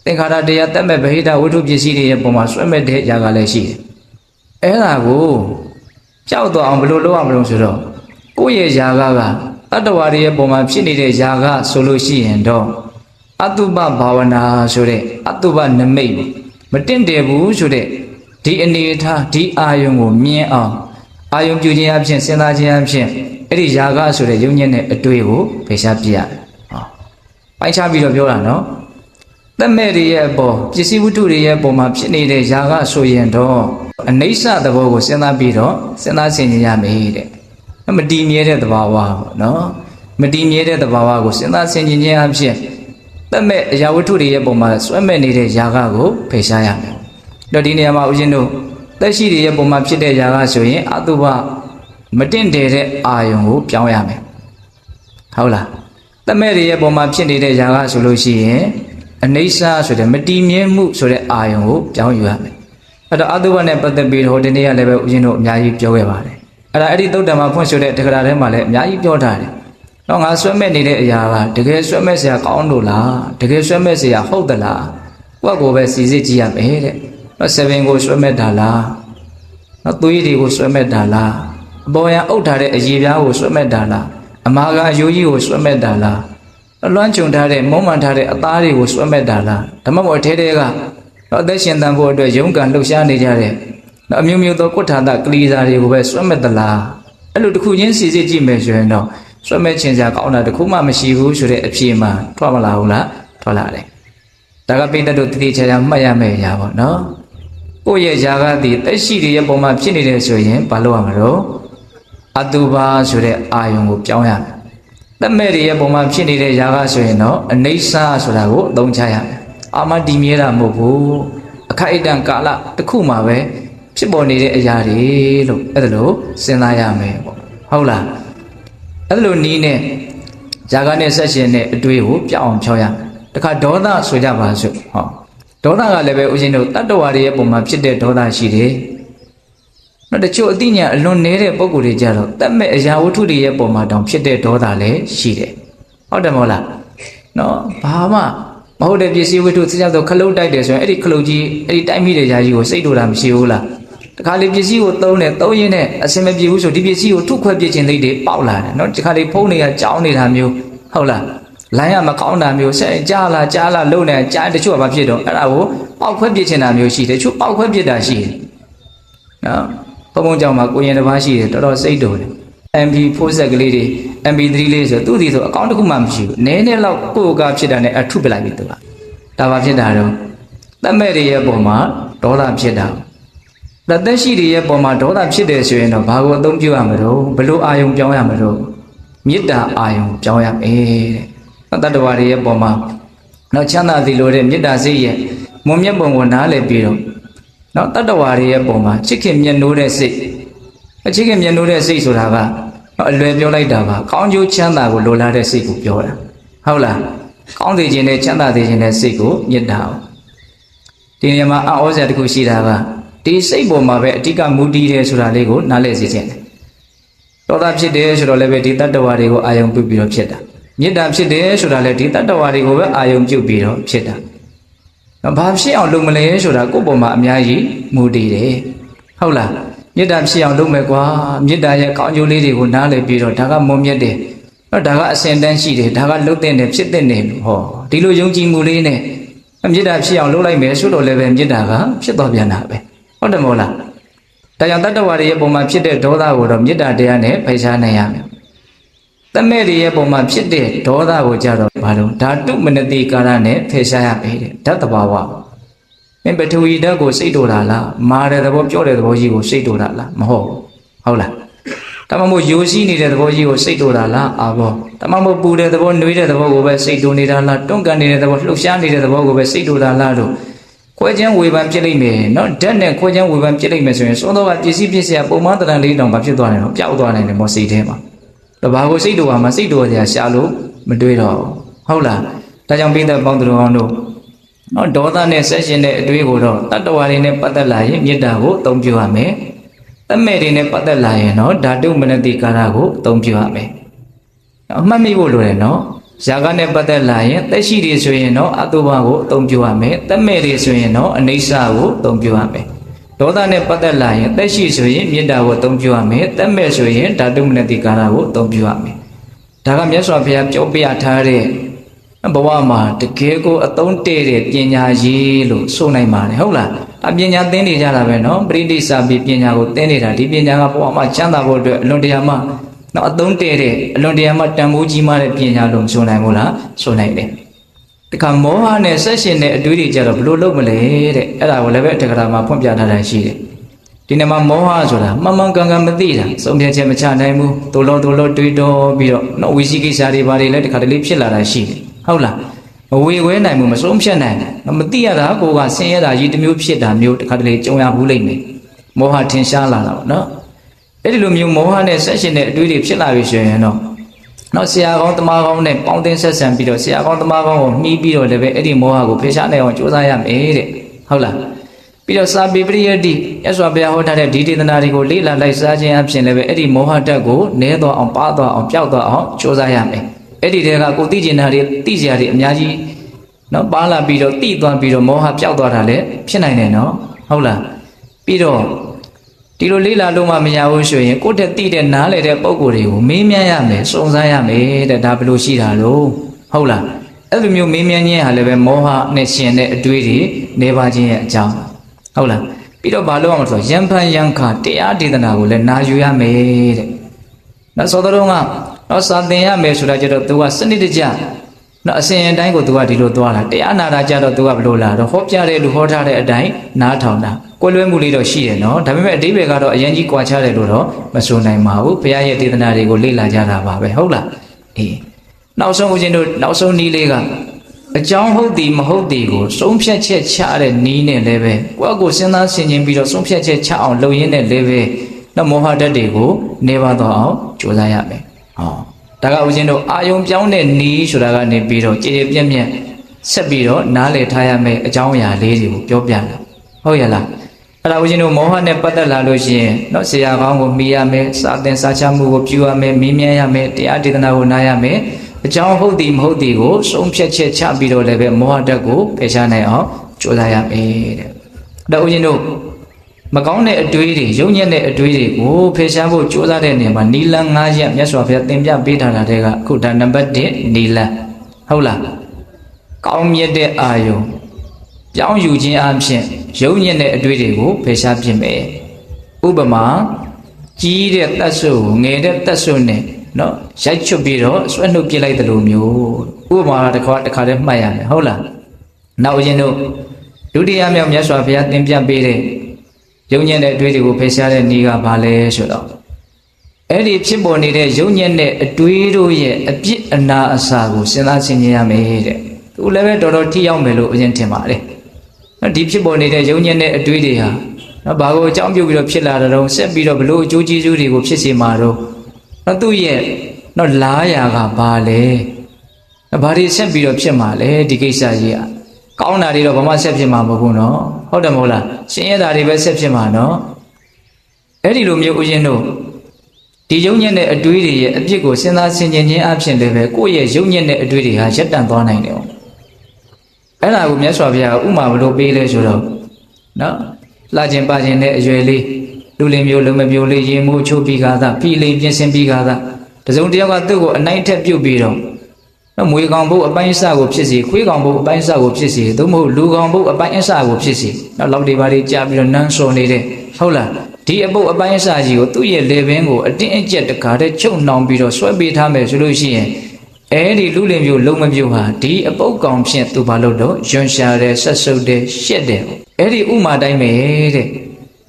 ့သင်္ခါရတရားတက်မဲ့ဗဟိတဝတ္ထုပစ္စည်းတွေရဲ့ပုံမှာဆွဲမဲ့တဲ့ຢာကလည်းရှိတယ်အဲ့ဒါကိုကြောက်တော့အောင်ဘယ်လိုလုပ်အောင်မလို့ဆိုတော့ကိုယ့်ရဲ့ຢာကတတ္တဝါတွေရဲ့ပုံမှာဖြစ်နေတဲ့ຢာကဆိုလို့ရှိရင်တော့အတုပဘာဝနာဆိုတဲ့အတုပနမိတ်မတင့်တယ်ဘူးဆိုတဲ့ဒီအနေထားဒီအာယုံကိုမြင်အောင်အာယုံပြုခြင်းအဖြစ်စဉ်းစားခြင်းအဖြစ်အဲ့ဒီຢာကဆိုတဲ့ယုံညံ့တဲ့အတွေ့ကိုဖေရှားပြရတယ်ဟောပိုင်းခြားပြီးတော့ပြောတာနော်သက်မဲ့တွေရဲ့အပေါ်ပစ္စည်းဝတ္ထုတွေရဲ့အပေါ်မှာဖြစ်နေတဲ့ຢာကဆိုရင်တော့အနိစ္စသဘောကိုစဉ်းစားပြီးတော့စဉ်းစားဆင်ခြင်ရမယ်တဲ့မတည်မြဲတဲ့သဘာဝပေါ့နော်မတည်မြဲတဲ့သဘာဝကိုစဉ်းစားဆင်ခြင်ခြင်းအဖြစ်သက်မဲ့အရာဝတ္ထုတွေရဲ့ပုံမှာဆွဲမဲ့နေတဲ့ຢာကကိုဖယ်ရှားရမယ်တော့ဒီနေရာမှာဦးဇင်းတို့သက်ရှိတွေရဲ့ပုံမှာဖြစ်တဲ့ຢာကဆိုရင်အတုပမတင့်တယ်တဲ့အာယုံကိုပြောင်းရမယ်ဟုတ်လားသက်မဲ့တွေရဲ့ပုံမှာဖြစ်နေတဲ့ຢာကဆိုလို့ရှိရင်အနိစ္စဆိုတဲ့မတည်မြဲမှုဆိုတဲ့အာယုံကိုပြောင်းယူရမယ်အဲ့တော့အတုပနဲ့ပတ်သက်ပြီးတော့ဒီနေ့ကလည်းပဲဦးဇင်းတို့အများကြီးပြောခဲ့ပါတယ်အဲ့ဒီသုတ္တံမှာဖွင့်ဆိုတဲ့တက္ကရာထဲမှာလည်းအများကြီးပြောထားတယ်တော့ငါဆွဲမဲ့နေတဲ့အရာကတကယ်ဆွဲမဲ့เสียကောင်းလို့လားတကယ်ဆွဲမဲ့เสียဟုတ်သလားကိုယ့်ကိုယ်ပဲစီစစ်ကြည့်ရမယ်တဲ့တော့7ကိုဆွဲမဲ့တာလားတော့သွေးတွေကိုဆွဲမဲ့တာလားအပေါ်ရန်အုပ်ထားတဲ့အရေပြားကိုဆွဲမဲ့တာလားအမာကအယိုးကြီးကိုဆွဲမဲ့တာလားလွှမ်းခြုံထားတဲ့မုံမှန်ထားတဲ့အသားတွေကိုဆွဲမဲ့တာလားဓမ္မပေါ်အထဲကတော့အသက်ရှင်သန်ဖို့အတွက်ရုန်းကန်လှုပ်ရှားနေကြတဲ့အမျိုးမျိုးသောကုဋ္ဌာတကလေးစားတွေကိုပဲဆွဲမဲ့သလားအဲ့လိုတစ်ခုချင်းစီစစ်ကြည့်မယ်ဆိုရင်တော့ဆွဲမဲ့ခြင်းစရာကောင်းတာတစ်ခုမှမရှိဘူးဆိုတဲ့အဖြေမှထွက်မလာဘူးလားထွက်လာတယ်ဒါကပိဋကတို့တတိချာချာမှတ်ရမယ့်အရာပေါ့နော်ကိုယ့်ရဲ့ຢာကတည်းသက်ရှိတွေရဲ့ပုံမှာဖြစ်နေတယ်ဆိုရင်ဘာလုပ်ရမလို့အတုပါဆိုတဲ့အာယုံကိုပြောင်းရမယ်သက်မဲ့တွေရဲ့ပုံမှာဖြစ်နေတဲ့ຢာကဆိုရင်တော့အနိစ္စဆိုတာကိုအသုံးချရမယ်အာမတည်မြဲတာမဟုတ်ဘူးအခိုက်အတန့်ကာလတစ်ခုမှပဲဖြစ်ပေါ်နေတဲ့အရာတွေလို့အဲ့ဒါလို့စဉ်းစားရမယ်ပေါ့ဟုတ်လားအဲ့လိုနီးနဲ့ຢာကနဲ့ဆက်ရှင်တဲ့အတွေ့ကိုပြောင်းအောင်ဖြောင်းရမယ်တခါဒေါသဆိုကြပါစို့ဟောဒေါသကလည်းပဲဦးဇင်းတို့တတ္တဝါတွေရဲ့ပုံမှာဖြစ်တဲ့ဒေါသရှိတယ်နောက်တချို့အသိဉာဏ်အလွန်နေတဲ့ပုံကိုယ်တွေကြတော့တတ်မဲ့အရာဝတ္ထုတွေရဲ့ပုံမှာတောင်ဖြစ်တဲ့ဒေါသလည်းရှိတယ်ဟုတ်တယ်မဟုတ်လားနော်ဘာမှမဟုတ်တဲ့ပစ္စည်းဝတ္ထုစကြောက်တော့ခလုတ်တိုက်တယ်ဆိုရင်အဲ့ဒီခလုတ်ကြီးအဲ့ဒီတိုက်မိတဲ့ຢာကြီးကိုစိတ်တူတာမရှိဘူးလားတခါလေပစ္စည်းကိုသုံးရင်းနဲ့အစင်မပြေဘူးဆိုဒီပစ္စည်းကိုထုတ်ခွဲပြစ်ခြင်းသိတွေပေါက်လာတယ်နော်တခါလေဖုံးတွေကကြောင်းနေတာမျိုးဟုတ်လားလိုင်းရမကောင်းတာမျိုးဆက်ကြားလာလုံနေကြားတချို့ကဘာဖြစ်တော့အဲ့ဒါကိုပေါက်ခွဲပြစ်ခြင်းတာမျိုးရှိတယ်တချို့ပေါက်ခွဲပြစ်တာရှိတယ်နော်ဘုံကြောင့်မှာကိုရင်တစ်ပါးရှိတယ်တော်တော်စိတ်တူတယ် MP4 ကလေးတွေ MP3 လေးဆိုသူ့ဒီဆိုအကောင့်တစ်ခုမှမရှိဘူးနည်းနည်းလောက်ကိုယ်ကဖြစ်တာနဲ့အထုပလိုက်ပြီသူကဒါဘာဖြစ်တာတော့သက်မဲ့တွေရဲ့ပုံမှာဒေါသဖြစ်တာသက်ရှိတွေရဲ့ပုံမှာဒေါသဖြစ်တယ်ဆိုရင်တော့ဘာကိုအသုံးပြုရမလို့ဘလို့အာယုံပြောင်းရမလို့မေတ္တာအာယုံပြောင်းရမယ်တဲ့တတ္တဝါတွေရဲ့ပုံမှာနောက်ချမ်းသာစီလိုတဲ့မေတ္တာစိတ်ရဲ့မွန်မြတ်ပုံကိုနားလည်ပြီးတော့နောက်တတ္တဝါတွေရဲ့ပုံမှာချစ်ခင်မြတ်နိုးတဲ့စိတ်ချစ်ခင်မြတ်နိုးတဲ့စိတ်ဆိုတာကအလွယ်ပြောလိုက်တာပါကောင်းကျိုးချမ်းသာကိုလိုလားတဲ့စိတ်ကိုပြောတာဟုတ်လားကောင်းစေခြင်းနဲ့ချမ်းသာစေခြင်းနဲ့စိတ်ကိုမေတ္တာဒီနေရာမှာအောစရာတစ်ခုရှိတာကဒီစိတ်ပေါ်မှာပဲအဓိကမူတည်တယ်ဆိုတာလေးကိုနားလည်စေခြင်းတယ်ဒေါသဖြစ်တယ်ဆိုတော့လည်းပဲဒီတတ္တဝါတွေကိုအာယုံပြုပြီးတော့ဖြစ်တာမေတ္တာဖြစ်တယ်ဆိုတာလည်းဒီတတ္တဝါတွေကိုပဲအာယုံပြုပြီးတော့ဖြစ်တာဘာဖြစ်အောင်လုပ်မလဲဆိုတာကိုယ့်ပေါ်မှာအများကြီးမူတည်တယ်ဟုတ်လားမေတ္တာဖြစ်အောင်လုပ်မယ်ကွာမေတ္တာရဲ့ကောင်းကျိုးလေးတွေကိုနားလည်ပြီးတော့ဒါကမုံမြတ်တယ်တော့ဒါကအစင်တန်းရှိတယ်ဒါကလှုပ်တဲ့တယ်ဖြစ်တဲ့တယ်ဟောဒီလိုယုံကြည်မှုလေးနဲ့မေတ္တာဖြစ်အောင်လုပ်လိုက်မယ်ဆိုတော့လည်းပဲမေတ္တာကဖြစ်သွားပြန်တာပဲဟုတ်တယ်မဟုတ်လားဒါကြောင့်တတ္တဝါတွေရဲ့ပုံမှာဖြစ်တဲ့ဒေါသကိုတော့မေတ္တာတရားနဲ့ဖယ်ရှားနိုင်ရမယ်သက်မဲ့တွေရဲ့ပုံမှာဖြစ်တဲ့ဒေါသကိုကြတော့ဘာလို့ဓာတုမနတိကာရနဲ့ဖယ်ရှားရမယ်တဲ့ဓာတ်တဘာဝမင်းပထဝီဓာတ်ကိုစိတ်တူတာလားမာတဲ့သဘောပြောတဲ့သဘောကြီးကိုစိတ်တူတာလားမဟုတ်ဘူးဟုတ်လား တမမို့ယိုရှိနေတဲ့သဘောကြီးကိုစိတ်တိုးတာလားအာဘောတမမို့ပူတဲ့သဘောနှွေးတဲ့သဘောကိုပဲစိတ်တိုးနေတာလားတွန့်ကန်နေတဲ့သဘောလှုပ်ရှားနေတဲ့သဘောကိုပဲစိတ်တိုးတာလားလို့ခွဲချမ်းဝေဖန်ဖြစ်လိမ့်မယ်နော်ဓာတ်နဲ့ခွဲချမ်းဝေဖန်ဖြစ်လိမ့်မယ်ဆိုရင်သုံးတော့ကပစ္စည်းဖြစ်เสียပုံမှန်တန်လေးတောင်ဘာဖြစ်သွားတယ်နော်ပျောက်သွားနိုင်တယ်မောစိတ်ထဲမှာတော့ဘာကိုစိတ်တိုးမှာစိတ်တိုးစရာရှာလို့မတွေးတော့ဟုတ်လားဒါကြောင့်ပိဿပေါင်းသူတော်ကောင်းတို့နော်ဒေါသနဲ့ဆက်ရှင်တဲ့အတွေးကိုတော့တတ္တဝါတွေနဲ့ပတ်သက်လာရင်မေတ္တာကိုအသုံးပြုရမယ်တမဲ့တွေနဲ့ပတ်သက်လာရင်နော်ဓာတုမနတိကာရကိုအသုံးပြုရမယ်အမှတ်မိဖို့လိုတယ်နော်ဇာကနဲ့ပတ်သက်လာရင်သက်ရှိတွေဆိုရင်တော့အတုပကိုအသုံးပြုရမယ်တမဲ့တွေဆိုရင်တော့အနိစ္စကိုအသုံးပြုရမယ်ဒေါသနဲ့ပတ်သက်လာရင်သက်ရှိဆိုရင်မေတ္တာကိုအသုံးပြုရမယ်တမဲ့ဆိုရင်ဓာတုမနတိကာရကိုအသုံးပြုရမယ်ဒါကမြတ်စွာဘုရားပြောပြထားတဲ့ဘဝမှာတကယ်ကိုအသုံးတည့်တဲ့ပညာရေးလို့ဆိုနိုင်ပါတယ်ဟုတ်လားအပညာသင်နေကြတာပဲနော်ပရိဋိစာပိပညာကိုသင်နေတာဒီပညာကဘဝမှာချမ်းသာဖို့အတွက်အလွန်တရာမှနော်အသုံးတည့်တဲ့အလွန်တရာမှတန်ဖိုးကြီးမားတဲ့ပညာလို့ဆိုနိုင်မို့လားဆိုနိုင်တယ်တခါမောဟနဲ့ဆက်ရှင်တဲ့အတွေးတွေကြတော့ဘလို့လုပ်မလဲတဲ့အဲ့ဒါကိုလည်းပဲတက္ကရာမှာဖွင့်ပြထားတာရှိတယ်ဒီနေ့မှာမောဟဆိုတာမှန်မှန်ကန်ကန်မသိတာစုံဖြတ်ချက်မချနိုင်ဘူးတိုးလို့တွေးတော့ပြီးတော့နော်ဝိသိကိစ္စတွေဘာတွေလဲတခါတလေဖြစ်လာတာရှိတယ်ဟုတ်လားမဝေခွဲနိုင်ဘူးမဆုံးဖြတ်နိုင်ဘူးမသိရတာကိုကဆင်းရဲတာကြီးတစ်မျိုးဖြစ်တာမျိုးတခါတလေကြုံရဘူးလိမ့်မယ်မောဟထင်ရှားလာတာပေါ့နော်အဲ့ဒီလိုမျိုးမောဟနဲ့ဆက်ရှင်တဲ့အတွေးတွေဖြစ်လာပြီဆိုရင်တော့ဆရာကောင်းတမကောင်းနဲ့ပေါင်းတင်ဆက်ဆံပြီးတော့ဆရာကောင်းတမကောင်းကိုနှီးပြီးတော့လည်းပဲအဲ့ဒီမောဟကိုဖယ်ရှားနိုင်အောင်ကြိုးစားရမယ်တဲ့ဟုတ်လားပြီးတော့စာပေပရိယတ္တိရသော်ဘုရားဟောထားတဲ့ဒီဒေသနာတွေကိုလေ့လာလိုက်စားခြင်းအပြင်လည်းပဲအဲ့ဒီမောဟဓာတ်ကိုနည်းသွားအောင်ပါသွားအောင်ပျောက်သွားအောင်ကြိုးစားရမယ်အဲ့ဒီတည်းကကိုသိကျင်တာတွေသိစရာတွေအများကြီးနော်ပါလာပြီးတော့သိသွားပြီးတော့မောဟပျောက်သွားတာလည်းဖြစ်နိုင်တယ်နော်ဟုတ်လားပြီးတော့ဒီလိုလေးလာလို့မှမရဘူးဆိုရင်ကိုယ့်တက်သိတဲ့နားလေတဲ့ပုံကိုယ်တွေကိုမေးမြန်းရမယ်စုံစမ်းရမယ်တဲ့ဒါဘယ်လိုရှိတာလို့ဟုတ်လားအဲ့လိုမျိုးမေးမြန်းခြင်းဟာလည်းပဲမောဟနဲ့ရှင်တဲ့အတွေးတွေနေပါခြင်းရဲ့အကြောင်းဟုတ်လားပြီးတော့ဘာလို့အောင်ဆိုရံဖန်ရံခတရားဒေသနာကိုလည်းနာယူရမယ်တဲ့နော်သောတော်ကတော့စာသင်ရမယ်ဆိုတာကြတော့ तू ကစနစ်တကျနော်အစဉ်အတိုင်းကို तू ကဒီလိုသွားတာတရားနာတာကြတော့ तू ကဘလို့လာတော့ဟောပြတဲ့လူဟောထားတဲ့အတိုင်းနားထောင်တာကိုယ်လွဲမှုလေးတော့ရှိတယ်နော်ဒါပေမဲ့အဓိပ္ပာယ်ကတော့အရင်ကြီးကွာခြားတယ်လို့တော့မဆိုနိုင်ပါဘူးဘုရားရဲ့ဒေသနာတွေကိုလေ့လာကြတာပါပဲဟုတ်လားအေးနောက်ဆုံးဦးဇင်းတို့နောက်ဆုံးနည်းလေးကအကြောင်းဟုတ်သည်မဟုတ်သည်ကိုဆုံးဖြတ်ချက်ချတဲ့နည်းနဲ့လည်းပဲကိုယ့်ကိုစဉ်းစားဆင်ခြင်ပြီးတော့ဆုံးဖြတ်ချက်ချအောင်လုပ်ရင်းနဲ့လည်းပဲနော်မောဟဓာတ်တွေကိုနေပါတော့အောင်ကြိုးစားရမယ်ဟောဒါကဦးဇင်းတို့အာယုံပြောင်းတဲ့နည်းဆိုတာကနေပြီးတော့ကြည်ကြည်ပြည့်ပြည့်ဆက်ပြီးတော့နားလည်ထားရမယ်အကြောင်းအရာလေးတွေကိုပြောပြတာဟုတ်ရဲ့လားအဲ့ဒါဦးဇင်းတို့မောဟနဲ့ပတ်သက်လာလို့ရှိရင်เนาะဆရာကောင်းကိုမိရမယ်စာသင်စာချမှုကိုပြုရမယ်မေးမြန်းရမယ်တရားဒေသနာကိုနားရမယ်အကြောင်းဟုတ်သည်မဟုတ်သည်ကိုဆုံးဖြတ်ချက်ချပြီးတော့လည်းပဲမောဟဓာတ်ကိုဖယ်ရှားနိုင်အောင်ကြိုးစားရမယ်တဲ့ဒါဦးဇင်းတို့မကောင်းတဲ့အတွေးတွေယုံညံ့တဲ့အတွေးတွေကိုဖယ်ရှားဖို့ကြိုးစားတဲ့နေရာမှာနီလန်း9ရက်မြတ်စွာဘုရားသင်ပြပေးထားတာတဲ့ကအခုဒါနံပါတ်1နီလန်းဟုတ်လားကောင်းမြတ်တဲ့အာယုံပြောင်းယူခြင်းအပြင်ယုံညံ့တဲ့အတွေးတွေကိုဖယ်ရှားပြစ်မယ်ဥပမာကြီးတဲ့တတ်ဆုပ်ငယ်တဲ့တတ်ဆုပ်နဲ့နော်ရိုက်ချွတ်ပြီးတော့ဆွဲနှုတ်ပြစ်လိုက်တဲ့လိုမျိုးဥပမာတစ်ခါတည်းမှတ်ရမယ်ဟုတ်လားနောက်ရင်တို့ဒုတိယမြောက်မြတ်စွာဘုရားသင်ပြပေးတဲ့ယုံညံ့တဲ့အတွေးတွေကိုဖယ်ရှားတဲ့နည်းကဘာလဲဆိုတော့အဲ့ဒီဖြစ်ပေါ်နေတဲ့ယုံညံ့တဲ့အတွေးတို့ရဲ့အပြစ်အနာအဆာကိုစဉ်းစားဆင်ခြင်ရမယ်တဲ့သူလည်းပဲတော်တော်ထိရောက်မယ်လို့အရင်ထင်ပါတယ်နော်ဒီဖြစ်ပေါ်နေတဲ့ယုံညံ့တဲ့အတွေးတွေဟာနော်ဘာကိုအကြောင်းပြုပြီးတော့ဖြစ်လာတဲ့တော့ဆက်ပြီးတော့ဘလို့အကျိုးကျေးဇူးတွေကိုဖြစ်စေမှာတော့နော်သူ့ရဲ့နော်လားရာကဘာလဲဘာတွေဆက်ပြီးတော့ဖြစ်မှာလဲဒီကိစ္စကြီးอ่ะကောင်းတာတွေတော့ဘာမှဆက်ဖြစ်မှာမဟုတ်ဘူးနော်ဟုတ်တယ်မဟုတ်လားရှင်ရတာတွေပဲဆက်ဖြစ်မှာနော်အဲ့ဒီလိုမျိုးဦးဇင်းတို့ဒီယုံညံ့တဲ့အတွေးတွေရဲ့အပြစ်ကိုစဉ်းစားဆင်ခြင်ခြင်းအပြင်လည်းပဲကိုယ့်ရဲ့ယုံညံ့တဲ့အတွေးတွေဟာရပ်တန့်သွားနိုင်တယ်အဲ့ဒါကိုမြတ်စွာဘုရားဥမာဘလို့ပေးလဲဆိုတော့နော်လှခြင်းပါခြင်းနဲ့အရွယ်လေးလူလင်မျိုးလုံမမျိုးလေးရင်မိုးချုပ်ပြီးကားသာဖိလိန်ပြင်ဆင်ပြီးကားသာတစုံတစ်ယောက်ကသူ့ကိုအနိုင်ထက်ပြုတ်ပြီးတော့နော်မွေကောင်ဘုတ်အပိုင်းအစကိုဖြစ်စီခွေးကောင်ဘုတ်အပိုင်းအစကိုဖြစ်စီသို့မဟုတ်လူကောင်ဘုတ်အပိုင်းအစကိုဖြစ်စီနော်လောက်တွေပါတွေကြာပြီးတော့နန်းစော်နေတဲ့ဟုတ်လားဒီအပုတ်အပိုင်းအစကြီးကိုသူ့ရဲ့လေပင်ကိုအတင်းအကျပ်တကားတဲ့ချုပ်နှောင်ပြီးတော့ဆွဲပေးထားမယ်ဆိုလို့ရှိရင်အဲဒီလူလင်မျိုးလုံမမျိုးဟာဒီအပုတ်ကောင်ဖြင့်သူဘာလို့တော့ယွန်ရှာတယ်ဆက်ဆုပ်တယ်ရှက်တယ်အဲ့ဒီဥမာတိုင်းပဲတဲ့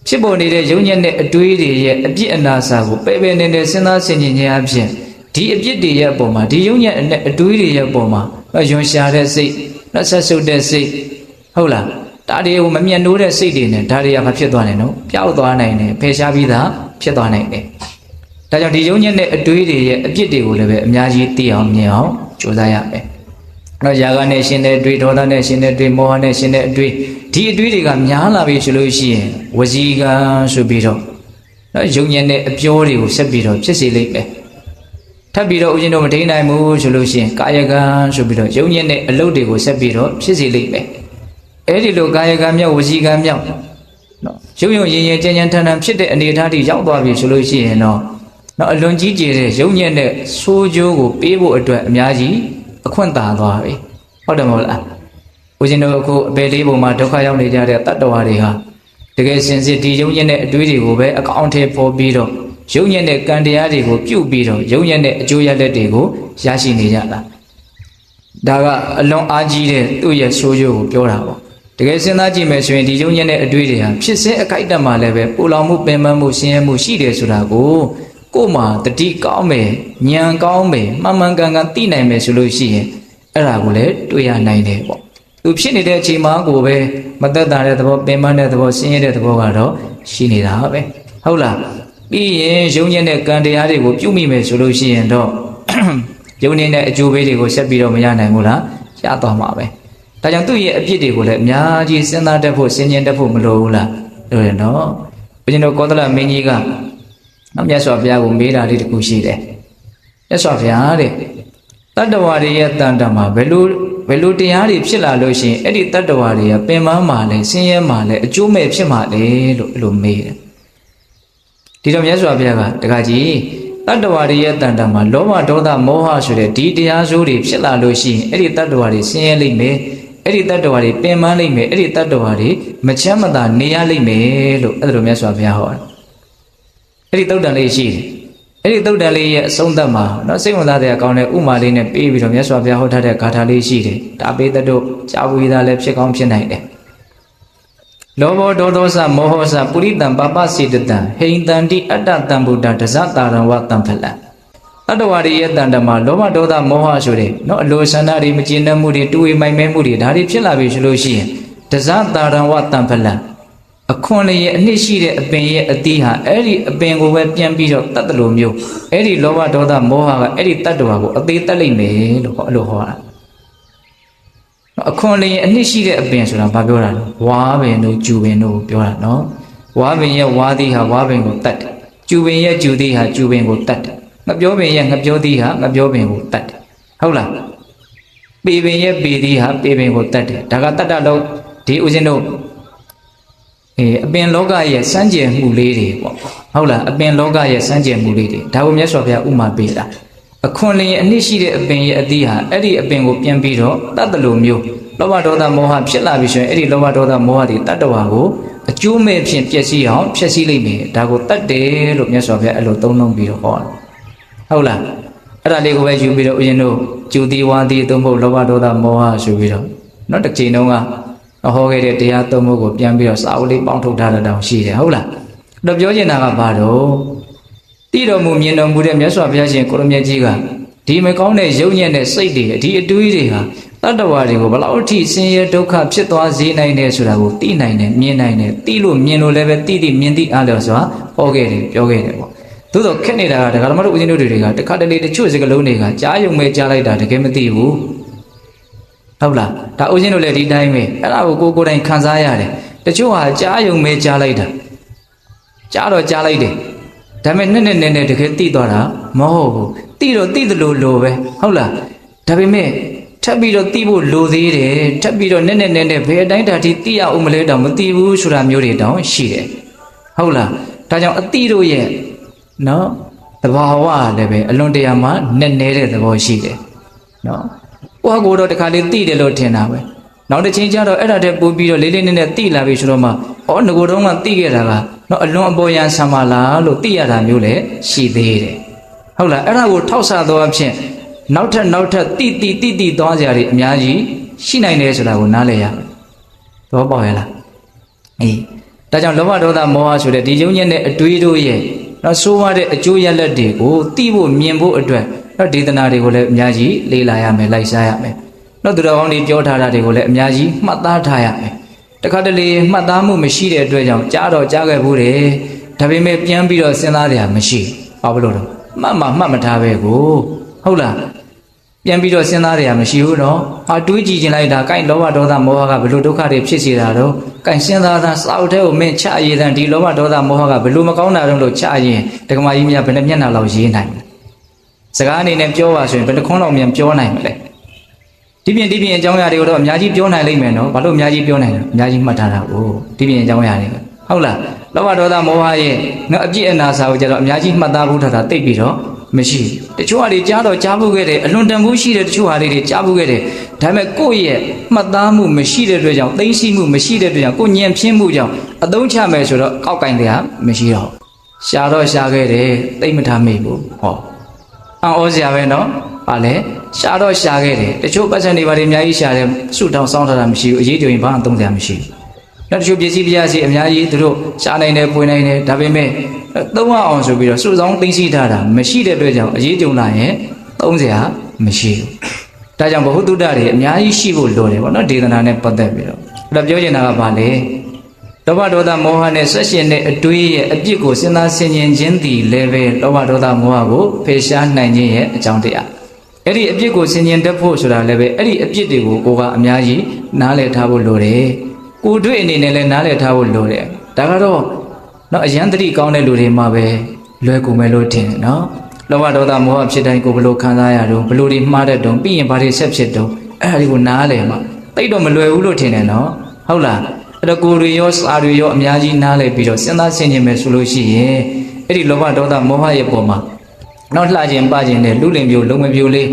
ဖြစ်ပေါ်နေတဲ့ယုံညံ့တဲ့အတွေးတွေရဲ့အပြစ်အနာစာကိုပဲပဲနေနေစဉ်းစားဆင်ခြင်ခြင်းအပြင်ဒီအပြစ်တွေရဲ့အပေါ်မှာဒီယုံညံ့တဲ့အတွေးတွေရဲ့အပေါ်မှာယွန်ရှာတဲ့စိတ်ဆက်ဆုပ်တဲ့စိတ်ဟုတ်လားဒါတွေကိုမမြတ်နိုးတဲ့စိတ်တွေနဲ့ဒါတွေကမဖြစ်သွားနိုင်တော့ပျောက်သွားနိုင်တယ်ဖယ်ရှားပြီးသားဖြစ်သွားနိုင်တယ်ဒါကြောင့်ဒီယုံညံ့တဲ့အတွေးတွေရဲ့အပြစ်တွေကိုလည်းပဲအများကြီးသိအောင်မြင်အောင်ကြိုးစားရမယ်နော်ຢာကနဲ့ရှင်တဲ့အတွေးဒေါသနဲ့ရှင်တဲ့အတွေးမောဟနဲ့ရှင်တဲ့အတွေးဒီအတွေးတွေကများလာပြီဆိုလို့ရှိရင်ဝစီကံဆိုပြီးတော့နော်ယုံညံ့တဲ့အပြောတွေကိုဆက်ပြီးတော့ဖြစ်စေလိမ့်မယ်ထပ်ပြီးတော့ဦးဇင်းတို့မထိနိုင်ဘူးဆိုလို့ရှိရင်ကာယကံဆိုပြီးတော့ယုံညံ့တဲ့အလုပ်တွေကိုဆက်ပြီးတော့ဖြစ်စေလိမ့်မယ်အဲ့ဒီလိုကာယကံမြောက်ဝစီကံမြောက်နော်ရုံရင်ရင်ကြင်ကြင်ထန်ထန်ဖြစ်တဲ့အနေအထားတွေရောက်သွားပြီဆိုလို့ရှိရင်တော့နော်အလွန်ကြီးကျယ်တဲ့ယုံညံ့တဲ့ဆိုးကျိုးကိုပေးဖို့အတွက်အများကြီးအခွင့်သာသွားပြီဟုတ်တယ်မဟုတ်လားဦးဇင်းတို့အခုအပေလေးပုံမှာဒုက္ခရောက်နေကြတဲ့တတ္တဝါတွေဟာတကယ်စင်စစ်ဒီယုံညံ့တဲ့အတွေးတွေကိုပဲအကောင့်ထဲပေါ်ပြီးတော့ယုံညံ့တဲ့ကံတရားတွေကိုပြုတ်ပြီးတော့ယုံညံ့တဲ့အကျိုးရလဒ်တွေကိုရရှိနေကြတာဒါကအလွန်အားကြီးတဲ့သူ့ရဲ့ဆိုးကျိုးကိုပြောတာပေါ့တကယ်စဉ်းစားကြည့်မယ်ဆိုရင်ဒီယုံညံ့တဲ့အတွေးတွေဟာဖြစ်စေအခိုက်အတန့်မှာလည်းပဲပူလောင်မှုပင်ပန်းမှုဆင်းရဲမှုရှိတယ်ဆိုတာကိုကိုယ်မှာတတိကောင်းမယ်ဉာဏ်ကောင်းမယ်မှန်မှန်ကန်ကန်သိနိုင်မယ်ဆိုလို့ရှိရင်အဲ့ဒါကိုလည်းတွေ့ရနိုင်တယ်ပေါ့သူဖြစ်နေတဲ့အချိန်မှာကိုပဲမသက်သာတဲ့သဘောပင်ပန်းတဲ့သဘောဆင်းရဲတဲ့သဘောကတော့ရှိနေတာပဲဟုတ်လားပြီးရင်ယုံညံ့တဲ့ကံတရားတွေကိုပြုမိမယ်ဆိုလို့ရှိရင်တော့ယုံနေတဲ့အကျိုးပေးတွေကိုဆက်ပြီးတော့မရနိုင်ဘူးလားရသွားမှာပဲဒါကြောင့်သူ့ရဲ့အပြစ်တွေကိုလည်းအများကြီးစဉ်းစားတတ်ဖို့စဉ်းကျင်တတ်ဖို့မလိုဘူးလားလို့ရနော်ဘုရင်တို့ကောသလမင်းကြီးကမြတ်စွာဘုရားကိုမေးတာလေးတစ်ခုရှိတယ်မြတ်စွာဘုရားတဲ့တတ္တဝါတွေရဲ့တန်တမှာဘယ်လိုတရားတွေဖြစ်လာလို့ရှိရင်အဲ့ဒီတတ္တဝါတွေကပင်ပန်းမှလည်းဆင်းရဲမှလည်းအကျိုးမဲ့ဖြစ်မှလည်းလို့အဲ့လိုမေးတယ်ဒီတော့မြတ်စွာဘုရားကတခါကြီးတတ္တဝါတွေရဲ့တန်တမှာလောဘဒေါသမောဟဆိုတဲ့ဒီတရားစိုးတွေဖြစ်လာလို့ရှိရင်အဲ့ဒီတတ္တဝါတွေဆင်းရဲလိမ့်မယ်အဲ့ဒီတတ္တဝါတွေပင်ပန်းလိမ့်မယ်အဲ့ဒီတတ္တဝါတွေမချမ်းမသာနေရလိမ့်မယ်လို့အဲ့လိုမြတ်စွာဘုရားဟောတယ်အဲ့ဒီသုတ်တန်လေးရှိတယ်အဲ့ဒီသုတ်တန်လေးရဲ့အဆုံးသတ်မှာနော်စိတ်ဝင်စားတဲ့အကောင်းတဲ့ဥမာလေးနဲ့ပေးပြီးတော့မြတ်စွာဘုရားဟောထားတဲ့ဂါထာလေးရှိတယ်ဒါပေးတဲ့တို့ကြာဝေးသားလည်းဖြစ်ကောင်းဖြစ်နိုင်တယ်လောဘောဒေါသောစမောဟစပုရိတံပပစေတတံဟိန္တန္တိအတ္တတံဗုဒ္ဓဒဇတာရံဝတံဖလံတတ္တဝါတွေရဲ့တန်တမှာလောဘဒေါသမောဟဆိုတဲ့နော်အလိုဆန္ဒတွေမကျေနပ်မှုတွေတူဝေမိုင်မဲမှုတွေဒါတွေဖြစ်လာပြီဆိုလို့ရှိရင်ဒဇတာရံဝတံဖလံအခွန်လေးရဲ့အနှစ်ရှိတဲ့အပင်ရဲ့အသီးဟာအဲ့ဒီအပင်ကိုပဲပြန်ပြီးတော့တတ်တယ်လို့မျိုးအဲ့ဒီလောဘဒေါသမောဟကအဲ့ဒီတတ္တဝါကိုအသေးတက်လိုက်မယ်လို့ဟောအဲ့လိုဟောတာအခွန်လေးရဲ့အနှစ်ရှိတဲ့အပင်ဆိုတာဘာပြောတာလဲဝါပင်တို့ကျူပင်တို့ပြောတာနော်ဝါပင်ရဲ့ဝါသီးဟာဝါပင်ကိုတတ်တယ်ကျူပင်ရဲ့ကျူသီးဟာကျူပင်ကိုတတ်တယ်ငပြောပင်ရဲ့ငပြောသီးဟာငပြောပင်ကိုတတ်တယ်ဟုတ်လားပေပင်ရဲ့ပေသီးဟာပေပင်ကိုတတ်တယ်ဒါကတတ်တာလို့ဒီဦးဇင်းတို့အပင်လောကရဲ့စမ်းကြယ်မှုလေးတွေပေါ့ဟုတ်လားအပင်လောကရဲ့စမ်းကြယ်မှုလေးတွေဒါကိုမြတ်စွာဘုရားဥမာပေးတာအခွန်လျင်အနှစ်ရှိတဲ့အပင်ရဲ့အသီးဟာအဲ့ဒီအပင်ကိုပြန်ပြီးတော့တတ်တယ်လို့မျိုးလောဘဒေါသမောဟဖြစ်လာပြီဆိုရင်အဲ့ဒီလောဘဒေါသမောဟတွေတတ္တဝါကိုအကျိုးမဲ့ဖြင့်ပျက်စီးအောင်ဖျက်ဆီးလိုက်မယ်ဒါကိုတတ်တယ်လို့မြတ်စွာဘုရားအဲ့လိုသုံးနှုန်းပြီးတော့ဟောတာဟုတ်လားအဲ့ဒါလေးကိုပဲယူပြီးတော့ဦးဇင်းတို့ကျူတီဝါတီသုံးဖို့လောဘဒေါသမောဟဆိုပြီးတော့နောက်တစ်ချိန်တုန်းကဟောခဲ့တဲ့တရားသုံးဖို့ကိုပြန်ပြီးတော့စာအုပ်လေးပေါင်းထုတ်ထားတာတောင်ရှိတယ်ဟုတ်လားတော့ပြောချင်တာကဘာတော့တိတော်မူမြင်တော်မူတဲ့မြတ်စွာဘုရားရှင်ကိုရမြတ်ကြီးကဒီမကောင်းတဲ့ယုံညံ့တဲ့စိတ်တွေဒီအတွေးတွေဟာတတ္တဝါတွေကိုဘယ်လောက်အထိဆင်းရဲဒုက္ခဖြစ်သွားစေနိုင်တယ်ဆိုတာကိုသိနိုင်တယ်မြင်နိုင်တယ်သိလို့မြင်လို့လည်းပဲသိမြင်သိအားလို့ဆိုတာဟောခဲ့တယ်ပြောခဲ့တယ်ပေါ့သို့တော့ခက်နေတာကဒကာဓမ္မတို့ဦးဇင်းတို့တွေကတခါတလေတချို့စကလုံးတွေကကြားယုံမဲ့ကြားလိုက်တာတကယ်မသိဘူးဟုတ်လားဒါဦးဇင်းတို့လည်းဒီတိုင်းပဲအဲ့ဒါကိုကိုယ်တိုင်ခံစားရတယ်တချို့ဟာကြားယုံမဲ့ကြားလိုက်တာကြားတော့ကြားလိုက်တယ်ဒါပေမဲ့နဲ့တကယ်သိသွားတာမဟုတ်ဘူးသိတော့သိတယ်လို့ပဲဟုတ်လားဒါပေမဲ့ထပ်ပြီးတော့သိဖို့လိုသေးတယ်ထပ်ပြီးတော့နဲ့ဘယ်အတိုင်းတာထိသိရအောင်မလဲတော့မသိဘူးဆိုတာမျိုးတွေတောင်ရှိတယ်ဟုတ်လားဒါကြောင့်အသိတို့ရဲ့နော်သဘာဝလည်းပဲအလွန်တရာမှနဲ့နေတဲ့သဘောရှိတယ်နော်ကိုယ့်ကိုယ်တော့တခါလေးသိတယ်လို့ထင်တာပဲနောက်တစ်ချိန်ကျတော့အဲ့ဒါတည်းပို့ပြီးတော့လေးနဲ့သိလာပြီဆိုတော့မှဩငကိုယ်တော့ကသိခဲ့တာကနော်အလွန်အပေါ်ရန်ဆံပါလားလို့သိရတာမျိုးလည်းရှိသေးတယ်ဟုတ်လားအဲ့ဒါကိုထောက်ဆသောအဖြစ်နောက်ထပ်တိသွားကြရည်အများကြီးရှိနိုင်တယ်ဆိုတာကိုနားလည်ရမယ်သဘောပေါက်ရဲ့လားအေး ဒါကြောင့်လောဘဒေါသမောဟဆိုတဲ့ဒီယုံညံ့တဲ့အတွေးတို့ရဲ့နော်ဆိုးရတဲ့အကျိုးရလဒ်တွေကိုသိဖို့မြင်ဖို့အတွက်နော်ဒေသနာတွေကိုလည်းအများကြီးလေ့လာရမယ်လိုက်စားရမယ်နော်သူတော်ကောင်းတွေပြောထားတာတွေကိုလည်းအများကြီးမှတ်သားထားရမယ်တခါတလေမှတ်သားမှုမရှိတဲ့အတွက်ကြောင့်ကြားတော့ကြားခဲ့ဘူးတယ်ဒါပေမဲ့ပြန်ပြီးတော့စဉ်းစားရမရှိဘာလို့လဲမှတ်မထားပဲကိုဟုတ်လားပြန်ပြီးတော့စဉ်းစားရမရှိဘူးနော်တွေးကြည့်ခြင်းလိုက်တာကိုင်လောဘဒေါသမောဟကဘယ်လိုဒုက္ခတွေဖြစ်စေတာတော့ကိုင်စဉ်းစားတာစောက်တဲ့ကိုမင်းချရည်တဲ့ဒီလောဘဒေါသမောဟကဘယ်လိုမကောင်းတာတော့လို့ချရင်ဒကမာကြီးများဘယ်နှမျက်နှာလောက်ရေးနိုင်လဲစကားအနေနဲ့ပြောပါဆိုရင်ဘယ်နှခွန်းလောက်မြန်ပြောနိုင်မလဲဒီပြင်အကြောင်းအရာတွေကိုတော့အများကြီးပြောနိုင်လိမ့်မယ်နော်ဘာလို့အများကြီးပြောနိုင်လဲအများကြီးမှတ်ထားတာကိုဒီပြင်အကြောင်းအရာတွေဟုတ်လားလောဘဒေါသမောဟရဲ့နော်အပြစ်အနာစာကိုကြတော့အများကြီးမှတ်သားဖို့ထားတာသိပြီးတော့မရှိတချို့ဟာတွေကြားတော့ကြားဖို့ခဲ့တယ်အလွန်တန်ဖိုးရှိတဲ့တချို့ဟာတွေကြားဖို့ခဲ့တယ်ဒါပေမဲ့ကိုယ့်ရဲ့မှတ်သားမှုမရှိတဲ့အတွက်ကြောင့်သိသိမှုမရှိတဲ့အတွက်ကြောင့်ကိုညံပြင်းမှုကြောင့်အသုံးချမယ်ဆိုတော့ကောက်ကင်တရားမရှိတော့ရှာတော့ရှာခဲ့တယ်သိမထားမိဘူးဟောအော်စရာပဲနော်ပါလေရှာတော့ရှာခဲ့တယ်တချို့ပတ်စံတွေဘာတွေအများကြီးရှာတယ်စုတောင်းစောင်းထားတာမရှိဘူးအရေးကြုံရင်ဘာအသုံးစရာမရှိဘူးနောက်တချို့ပစ္စည်းပြရစီအများကြီးသူတို့ရှာနိုင်တယ်ပွေနိုင်တယ်ဒါပေမဲ့သုံးအောင်ဆိုပြီးတော့စုဆောင်သိသိထားတာမရှိတဲ့အတွက်ကြောင့်အရေးကြုံလာရင်သုံးစရာမရှိဘူးဒါကြောင့်ဘ ഹു တုတ္တတွေအများကြီးရှိဖို့လိုတယ်ပေါ့နော်ဒေသနာနဲ့ပတ်သက်ပြီးတော့အဲ့ဒါပြောချင်တာကဘာလဲလောဘဒေါသမောဟနဲ့ဆက်ရှင်တဲ့အတွေးရဲ့အပြစ်ကိုစဉ်းစားဆင်ခြင်ခြင်းသည်လည်းပဲလောဘဒေါသမောဟကိုဖယ်ရှားနိုင်ခြင်းရဲ့အကြောင်းတရားအဲ့ဒီအပြစ်ကိုဆင်ခြင်တတ်ဖို့ဆိုတာလည်းပဲအဲ့ဒီအပြစ်တွေကိုကိုကအများကြီးနားလည်ထားဖို့လိုတယ်ကိုတွေ့အနေနဲ့လည်းနားလည်ထားဖို့လိုတယ်ဒါကတော့နော်အယံတတိကောင်းတဲ့လူတွေမှာပဲလွယ်ကူမယ်လို့ထင်တယ်နော်လောဘဒေါသမောဟဖြစ်တိုင်းကိုဘလို့ခံစားရတော့ဘလို့ဒီမှားတတ်တော့ပြီးရင်ဘာတွေဆက်ဖြစ်တော့အဲ့ဒါတွေကိုနားလည်မှာတိတ်တော့မလွယ်ဘူးလို့ထင်တယ်နော်ဟုတ်လားအဲ့တော့ကိုတွေရောစာတွေရောအများကြီးနားလည်ပြီးတော့စဉ်းစားဆင်ခြင်မယ်ဆိုလို့ရှိရင်အဲ့ဒီလောဘဒေါသမောဟရဲ့ပုံမှာနောက်လှခြင်းပခြင်းနဲ့လူလင်မျိုးလုံမပြိုလေး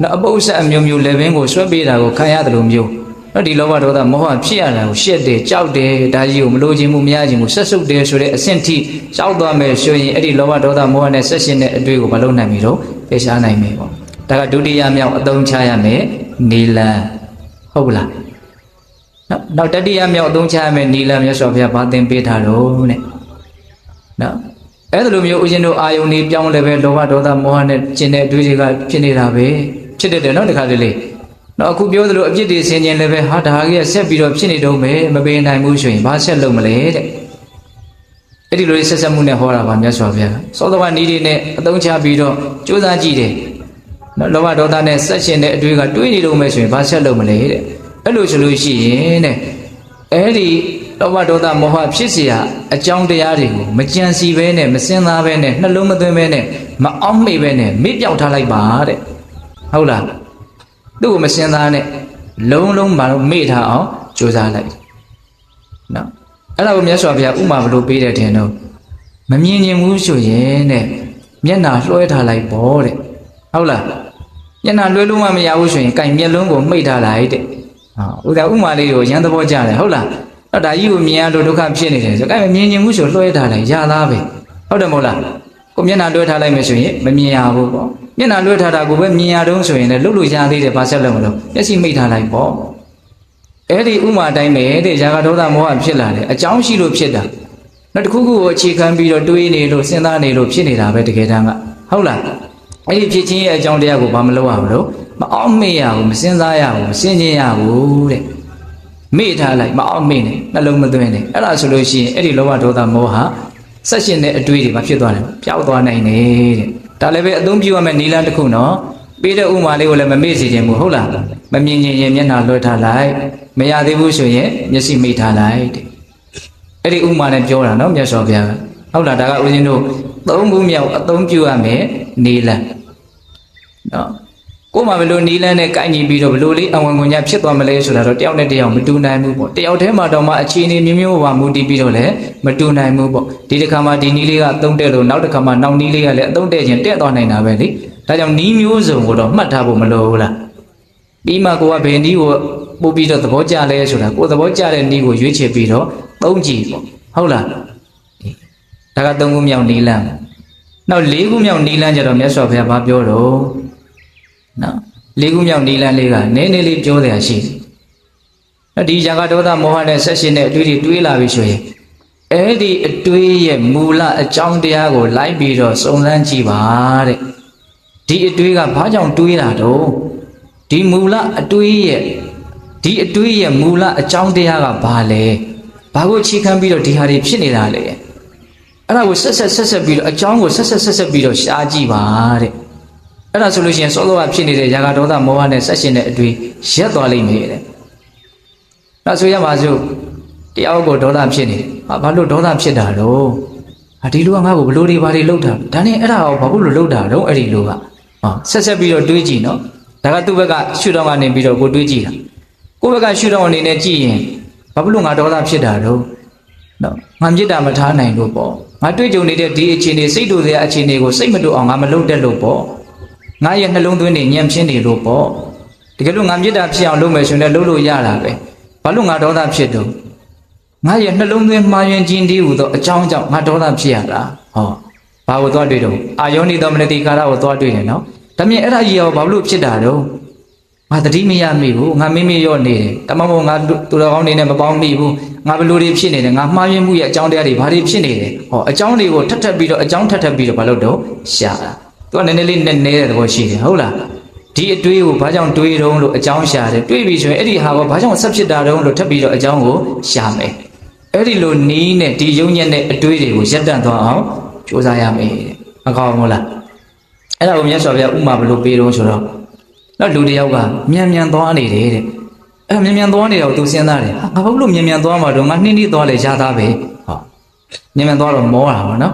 နောက်အပုပ်ဆက်အမျိုးမျိုးလည်းဘင်းကိုဆွဲပေးတာကိုခံရတယ်လို့မျိုးနော်ဒီလောဘဒေါသမောဟဖြစ်ရတာကိုရှက်တယ်ကြောက်တယ်ဒါကြီးကိုမလိုချင်မှုမရချင်မှုဆက်ဆုပ်တယ်ဆိုတဲ့အဆင့်ထိကြောက်သွားမယ်ဆိုရင်အဲ့ဒီလောဘဒေါသမောဟနဲ့ဆက်ရှင်တဲ့အတွေ့ကိုမလုပ်နိုင်ပြီတော့ဖယ်ရှားနိုင်မယ်ပေါ့ဒါကဒုတိယမြောက်အသုံးချရမယ်နီလန်ဟုတ်လားနောက်တတိယမြောက်အသုံးချရမယ်နီလန်မြတ်စွာဘုရားဘာသင်ပေးထားတော့တဲ့နော်အဲ့လိုမျိုးဦးဇင်းတို့အာယုန်ကြီးပြောင်းလည်းပဲလောဘဒေါသမောဟနဲ့ကျင်တဲ့အတွေ့တွေကဖြစ်နေတာပဲဖြစ်တဲ့တယ်နော်ဒီခါလေးနော်အခုပြောသလိုအပြစ်တွေဆင်ခြင်လည်းပဲဟာဒါကြီးကဆက်ပြီးတော့ဖြစ်နေတော့မယ်မပေးနိုင်ဘူးဆိုရင်ဘာဆက်လုပ်မလဲတဲ့အဲ့ဒီလိုဆက်ဆက်မှုနဲ့ဟောတာပါမြတ်စွာဘုရားသောတပန်ဤတွေနဲ့အသုံးချပြီးတော့ကြိုးစားကြည့်တယ်နော်လောဘဒေါသနဲ့ဆက်ရှင်တဲ့အတွေ့ကတွေးနေတော့မယ်ဆိုရင်ဘာဆက်လုပ်မလဲတဲ့အဲ့လိုဆိုလို့ရှိရင်တဲ့အဲ့ဒီလောဘဒေါသမောဟဖြစ်เสียအကြောင်းတရားတွေကိုမကြံစီပဲနဲ့မစင်သားပဲနဲ့နှလုံးမသွင်းပဲနဲ့မအောင်မိပဲနဲ့မေ့ပြောက်ထားလိုက်ပါတဲ့ဟုတ်လားသူ့ကိုမစင်သားနဲ့လုံးမလို့မေ့ထားအောင်ကြိုးစားလိုက်နော်အဲ့ဒါကိုမြတ်စွာဘုရားဥမာဘလို့ပေးတယ်ထင်တော့မမြင်ရင်ဘူးဆိုရင်တဲ့မျက်နှာလွှဲထားလိုက်ပေါ့တဲ့ဟုတ်လားမျက်နှာလွှဲလို့မှမရဘူးဆိုရင်ကင်မျက်လုံးကိုမှိတ်ထားလိုက်တဲ့ဥဒါဥမာလေးကိုရန်သဘောကျတယ်ဟုတ်လားတော့ဒါကြီးကိုမြင်ရလို့ဒုက္ခဖြစ်နေတယ်ဆိုကင်မမြင်ရင်ဘူးဆိုလွှဲထားလိုက်ရသားပဲဟုတ်တယ်မဟုတ်လားကိုမျက်နှာလွှဲထားလိုက်မယ်ဆိုရင်မမြင်ရဘူးပေါ့မျက်နှာလွှဲထားတာကိုပဲမြင်ရတော့ဆိုရင်လည်းလှုပ်လို့ရသေးတယ်ဘာဆက်လို့မလို့မျက်စိမိတ်ထားလိုက်ပေါ့အဲ့ဒီဥမာတိုင်းပဲတဲ့ຢာကဒေါသမောဟဖြစ်လာတယ်အကြောင်းရှိလို့ဖြစ်တာနောက်တစ်ခုခုကိုအခြေခံပြီးတော့တွေးနေလို့စဉ်းစားနေလို့ဖြစ်နေတာပဲတကယ်တမ်းကဟုတ်လားအဲ့ဒီဖြစ်ခြင်းရဲ့အကြောင်းတရားကိုဘာမလုပ်ရဘူးလို့မအောင်မေ့ရဘူးမစဉ်းစားရဘူးမစင်ကြင်ရဘူးတဲ့မေ့ထားလိုက်မအောင်မေ့နဲ့နှလုံးမသွင်းနဲ့အဲ့ဒါဆိုလို့ရှိရင်အဲ့ဒီလောဘဒေါသမောဟဆက်ရှင်တဲ့အတွေ့တွေမဖြစ်သွားတယ်ပျောက်သွားနိုင်တယ်တဲ့ဒါလည်းပဲအသုံးပြုရမယ့်နည်းလမ်းတစ်ခုနော်ပေးတဲ့ဥမာလေးကိုလည်းမမေ့စေချင်ဘူးဟုတ်လားမမြင်ရင်မျက်နှာလွှဲထားလိုက်မရသေးဘူးဆိုရင်မျက်စိမိတ်ထားလိုက်တဲ့အဲ့ဒီဥမာနဲ့ပြောတာနော်မြတ်စွာဘုရားကဟုတ်လားဒါကဦးဇင်းတို့သုံးခုမြောက်အသုံးပြုရမယ်နည်းလမ်းနော်ကိုယ်မှဘယ်လိုနည်းလမ်းနဲ့ကိုက်ညီပြီးတော့ဘယ်လိုလေးအဝင်ခွန်ညာဖြစ်သွားမလဲဆိုတာတော့တယောက်နဲ့တယောက်မတူနိုင်ဘူးပေါ့တယောက်တည်းမှာတော့မှအခြေအနေမျိုးမျိုးပါမူတည်ပြီးတော့လည်းမတူနိုင်ဘူးပေါ့ဒီတစ်ခါမှဒီနည်းလေးကအသုံးတဲ့လို့နောက်တစ်ခါမှနောက်နည်းလေးကလည်းအသုံးတဲ့ခြင်းတက်သွားနိုင်တာပဲလေဒါကြောင့်နည်းမျိုးစုံကိုတော့မှတ်ထားဖို့မလိုဘူးလားပြီးမှကိုကဘယ်နည်းကိုပို့ပြီးတော့သဘောကျလဲဆိုတာကိုယ်သဘောကျတဲ့နည်းကိုရွေးချယ်ပြီးတော့သုံးကြည့်ပေါ့ဟုတ်လားဒါကသုံးခုမြောက်နည်းလမ်းနောက်လေးခုမြောက်နည်းလမ်းကျတော့မြတ်စွာဘုရားဘာပြောတော့နော်လေးခုမြောက်နည်းလမ်းလေးကနည်းနည်းလေးပြောတယ်ရှိတယ်ဒီຢာကဒေါသမောဟနဲ့ဆက်ရှင်တဲ့အတွေ့တွေတွေးလာပြီဆိုရင် အဲ့ဒီအတွေးရဲ့မူလအကြောင်းတရားကိုလိုက်ပြီးတော့စုံစမ်းကြည့်ပါတဲ့ဒီအတွေးကဘာကြောင့်တွေးတာတော့ဒီမူလအတွေးရဲ့မူလအကြောင်းတရားကဘာလဲဘာကိုအခြေခံပြီးတော့ဒီဟာတွေဖြစ်နေတာလဲအဲ့ဒါကိုဆက်ပြီးတော့အကြောင်းကိုဆက်ပြီးတော့ရှားကြည့်ပါတဲ့အဲ့ဒါဆိုလို့ရှိရင်စောစောကဖြစ်နေတဲ့ຢာကဒေါသမောဟနဲ့ဆက်ရှင်တဲ့အတွေ့ရက်သွားလိမ့်မယ်တဲ့။ဒါဆိုရပါစို့တရားကိုဒေါသဖြစ်နေတယ်။ဘာလို့ဒေါသဖြစ်တာတော့။ဒီလူကငါ့ကိုဘလို့တွေဘာတွေလုပ်တာ။ဒါနဲ့အဲ့ဒါကိုဘာလို့လုပ်တာတော့အဲ့ဒီလူကဆက်ပြီးတော့တွေးကြည့်နော်။ဒါကသူ့ဘက်ကရှုထောင့်ကနေပြီးတော့ကိုတွေးကြည့်တာ။ကိုယ့်ဘက်ကရှုထောင့်အနေနဲ့ကြည့်ရင်ဘာလို့ငါဒေါသဖြစ်တာတော့နော်။ငါမြစ်တာမထားနိုင်လို့ပေါ့။ငါတွေးကြုံနေတဲ့ဒီအခြေအနေစိတ်တို့ရဲ့အခြေအနေကိုစိတ်မတူအောင်ငါမလုပ်တတ်လို့ပေါ့။ငါရဲ့နှလုံးသွင်းနေညံပြင်းနေလို့ပေါ့တကယ်လို့ငါမြစ်တာဖြစ်အောင်လုပ်မယ်ဆိုရင်လည်းလုပ်လို့ရတာပဲဘာလို့ငါဒေါသဖြစ်တော့ငါရဲ့နှလုံးသွင်းမှားယွင်းခြင်းတည်းဟူသောအကြောင်းကြောင့်ငါဒေါသဖြစ်ရတာဟောဘာကိုသွားတွေ့တော့အာယောနိသောမနတိကာရကိုသွားတွေ့တယ်နော်ဒါမြင်အဲ့ဒါကြီးရောဘာလို့ဖြစ်တာတော့ငါတတိမရမိဘူးငါမိမိရော့နေတယ်တမမို့ငါသူတော်ကောင်းနေနဲ့မပေါင်းမိဘူးငါဘလို့တွေဖြစ်နေတယ်ငါမှားယွင်းမှုရဲ့အကြောင်းတရားတွေဘာတွေဖြစ်နေတယ်ဟောအကြောင်းတွေကိုထပ်ပြီးတော့အကြောင်းထပ်ပြီးတော့ဘာလို့တော့ရှာတာသူကနည်းနည်းလေးနေတဲ့သဘောရှိတယ်ဟုတ်လားဒီအတွေးကိုဘာကြောင့်တွေးတုံးလို့အကြောင်းရှာတယ်တွေးပြီးဆိုရင်အဲ့ဒီဟာကဘာကြောင့်ဆက်ဖြစ်တာတုံးလို့ထပ်ပြီးတော့အကြောင်းကိုရှာမယ်အဲ့ဒီလိုနီးနဲ့ဒီယုံညံ့တဲ့အတွေးတွေကိုရပ်တန့်သွားအောင်ကြိုးစားရမယ်တဲ့မကောင်းဘူးလားအဲ့ဒါကိုမြတ်စွာဘုရားဥမာဘလို့ပေးတုံးဆိုတော့နောက်လူတယောက်ကမြန်သွားနေတယ်တဲ့အဲ့မြန်သွားနေတော့သူစဉ်းစားတယ်ငါဘာလို့မြန်သွားမှာတော့ငါနှင်းနှီးသွားလေရသားပဲဟောမြန်သွားတော့မောတာပါနော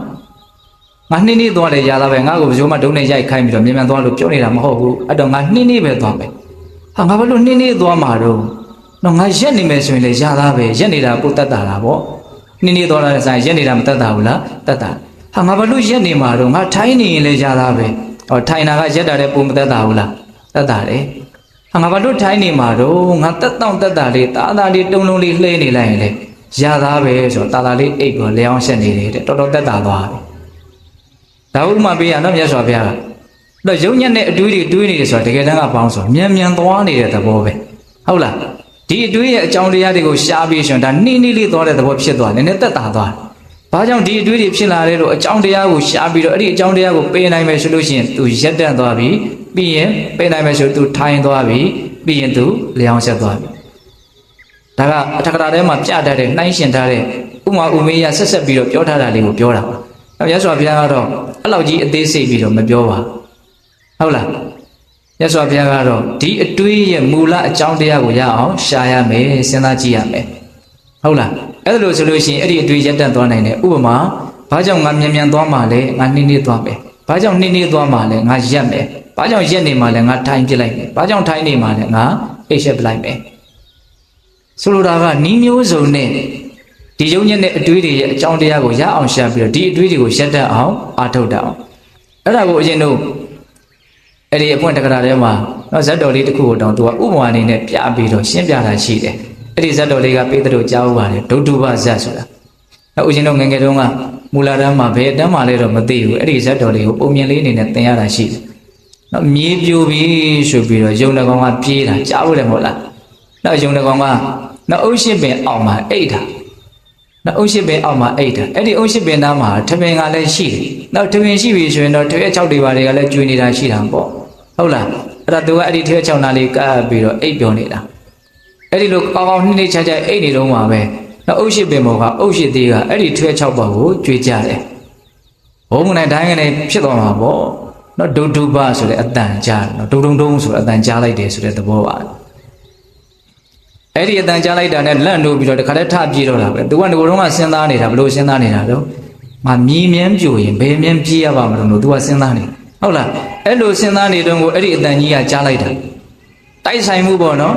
်ငါနှင်းနှီးသွားတယ်ရသားပဲငါ့ကိုဘယ်လိုမှဒုံနဲ့ရိုက်ခိုင်းပြီးတော့မြန်သွားလို့ပြောနေတာမဟုတ်ဘူးအဲ့တော့ငါနှင်းနှီးပဲသွားမယ်ဟာငါဘာလို့နှင်းနှီးသွားမှာတော့နော်ငါရက်နေမယ်ဆိုရင်လေရသားပဲရက်နေတာကိုတတ်တာလားဗောနှင်းနှီးသွားတာနဲ့ဆိုင်ရက်နေတာမတတ်တာဘူးလားတတ်တာဟာငါဘာလို့ရက်နေမှာတော့ငါထိုင်းနေရင်လေရသားပဲဟောထိုင်တာကရက်တာတဲ့ပုံမတတ်တာဘူးလားတတ်တာလေဟာငါဘာလို့ထိုင်းနေမှာတော့ငါတက်တောင့်တက်တာလေးတာတာလေးတုံလုံးလေးလှဲနေလိုက်ရင်လေရသားပဲဆိုတော့တာတာလေးအိတ်ကိုလဲအောင်ဆက်နေတယ်တဲ့တော်တော်တက်တာသွားပြီဒါဥမာပေးရနော်မြတ်စွာဘုရားကတော့ယုံညံ့တဲ့အတွေးတွေတွေးနေတယ်ဆိုတာတကယ်တမ်းကပေါင်းဆိုမြန်သွားနေတဲ့သဘောပဲဟုတ်လားဒီအတွေးရဲ့အကြောင်းတရားတွေကိုရှားပြီးရှင်ဒါနှင်းလေးသွားတဲ့သဘောဖြစ်သွားတယ်နည်းနည်းတက်တာသွားဘာကြောင့်ဒီအတွေးတွေဖြစ်လာလဲလို့အကြောင်းတရားကိုရှားပြီးတော့အဲ့ဒီအကြောင်းတရားကိုပေးနိုင်မယ်ဆိုလို့ရှိရင် तू ရက်တန့်သွားပြီပြီးရင်ပေးနိုင်မယ်ဆို तू ထိုင်သွားပြီပြီးရင် तू လျောင်းဆက်သွားပြီဒါကအထက်ကရာထဲမှာပြတတ်တဲ့နှိုင်းရှင်ထားတဲ့ဥမာဥမေယဆက်ပြီးတော့ပြောထားတာလေးကိုပြောတာပါမြတ်စွာဘုရားကတော့အဲ့လောက်ကြီးအသေးစိတ်ပြီးတော့မပြောပါဟုတ်လားမြတ်စွာဘုရားကတော့ဒီအတွေးရဲ့မူလအကြောင်းတရားကိုရအောင်ရှာရမယ်စဉ်းစားကြည့်ရမယ်ဟုတ်လားအဲ့ဒါလို့ဆိုလို့ရှိရင်အဲ့ဒီအတွေးရက်တန့်သွားနိုင်တယ်ဥပမာဘာကြောင့်ငါမြန်သွားမှလဲငါနှင်းနှီးသွားမယ်ဘာကြောင့်နှင်းနှီးသွားမှလဲငါရက်မယ်ဘာကြောင့်ရက်နေမှလဲငါထိုင်ပြလိုက်မယ်ဘာကြောင့်ထိုင်နေမှလဲငါအိတ်ရှက်ပလိုက်မယ်ဆိုလိုတာကနီးမျိုးစုံနဲ့ဒီယုံညံ့တဲ့အတွေးတွေရဲ့အကြောင်းတရားကိုရအောင်ရှာပြီးတော့ဒီအတွေးတွေကိုရက်တတ်အောင်အားထုတ်တတ်အောင်အဲ့ဒါကိုအရင်တို့အဲ့ဒီအပွင့်တက္ကရာထဲမှာဇတ်တော်လေးတစ်ခုကိုတောင်သူကဥပမာအနေနဲ့ပြပြီးတော့ရှင်းပြတာရှိတယ်အဲ့ဒီဇတ်တော်လေးကပေးတဲ့တို့ကြားဥပါတယ်ဒုတုပဇတ်ဆိုတာအဲ့ဦးဇင်းတို့ငယ်ငယ်တုန်းကမူလာတန်းမှာဘယ်အတန်းမှာလဲတော့မသိဘူးအဲ့ဒီဇတ်တော်လေးကိုပုံမြင်လေးအနေနဲ့သင်ရတာရှိတယ်နော်မြေပြိုပြီဆိုပြီးတော့ယုံတကောင်ကပြေးတာကြားဦးတယ်မဟုတ်လားနောက်ယုံတကောင်ကနောက်အုပ်ရှိပင်အောင်မှာအိတ်တာနောက်အုပ်ရှိပင်အောက်မှာအိတ်တာအဲ့ဒီအုပ်ရှိပင်သားမှာထပင်ကလည်းရှိတယ်နောက်ထပင်ရှိပြီဆိုရင်တော့ထွေး6တွေပါတွေကလည်းကျွေနေတာရှိတာပေါ့ဟုတ်လားအဲ့ဒါသူကအဲ့ဒီထွေး6နာလေးကပ်ပြီးတော့အိတ်ပြောနေတာအဲ့ဒီလိုကောင်းကောင်းနှိမ့်ချအိတ်နေတော့မှာပဲနောက်အုပ်ရှိပင်ဘောကအုပ်ရှိသေးကအဲ့ဒီထွေး6ဘောကိုကျွေကြတယ်ဘုံမနိုင်တိုင်းကနေဖြစ်သွားမှာပေါ့နော်ဒုဒုပဆိုတဲ့အတန်ကြားတယ်နော်ဒုံဒုံဆိုတဲ့အတန်ကြားလိုက်တယ်ဆိုတဲ့သဘောပါအဲ့ဒီအတန်ကြားလိုက်တာနဲ့လန့်လို့ပြီးတော့တခါတည်းထပြေးတော့တာပဲသူကငိုတော့ကစဉ်းစားနေတာဘလို့စဉ်းစားနေတာတော့ငါမြည်မြန်းပြိုရင်ဘယ်မြန်းပြေးရပါမလို့သူကစဉ်းစားနေဟုတ်လားအဲ့လိုစဉ်းစားနေတော့ကိုအဲ့ဒီအတန်ကြီးကကြားလိုက်တာတိုက်ဆိုင်မှုပေါ့နော်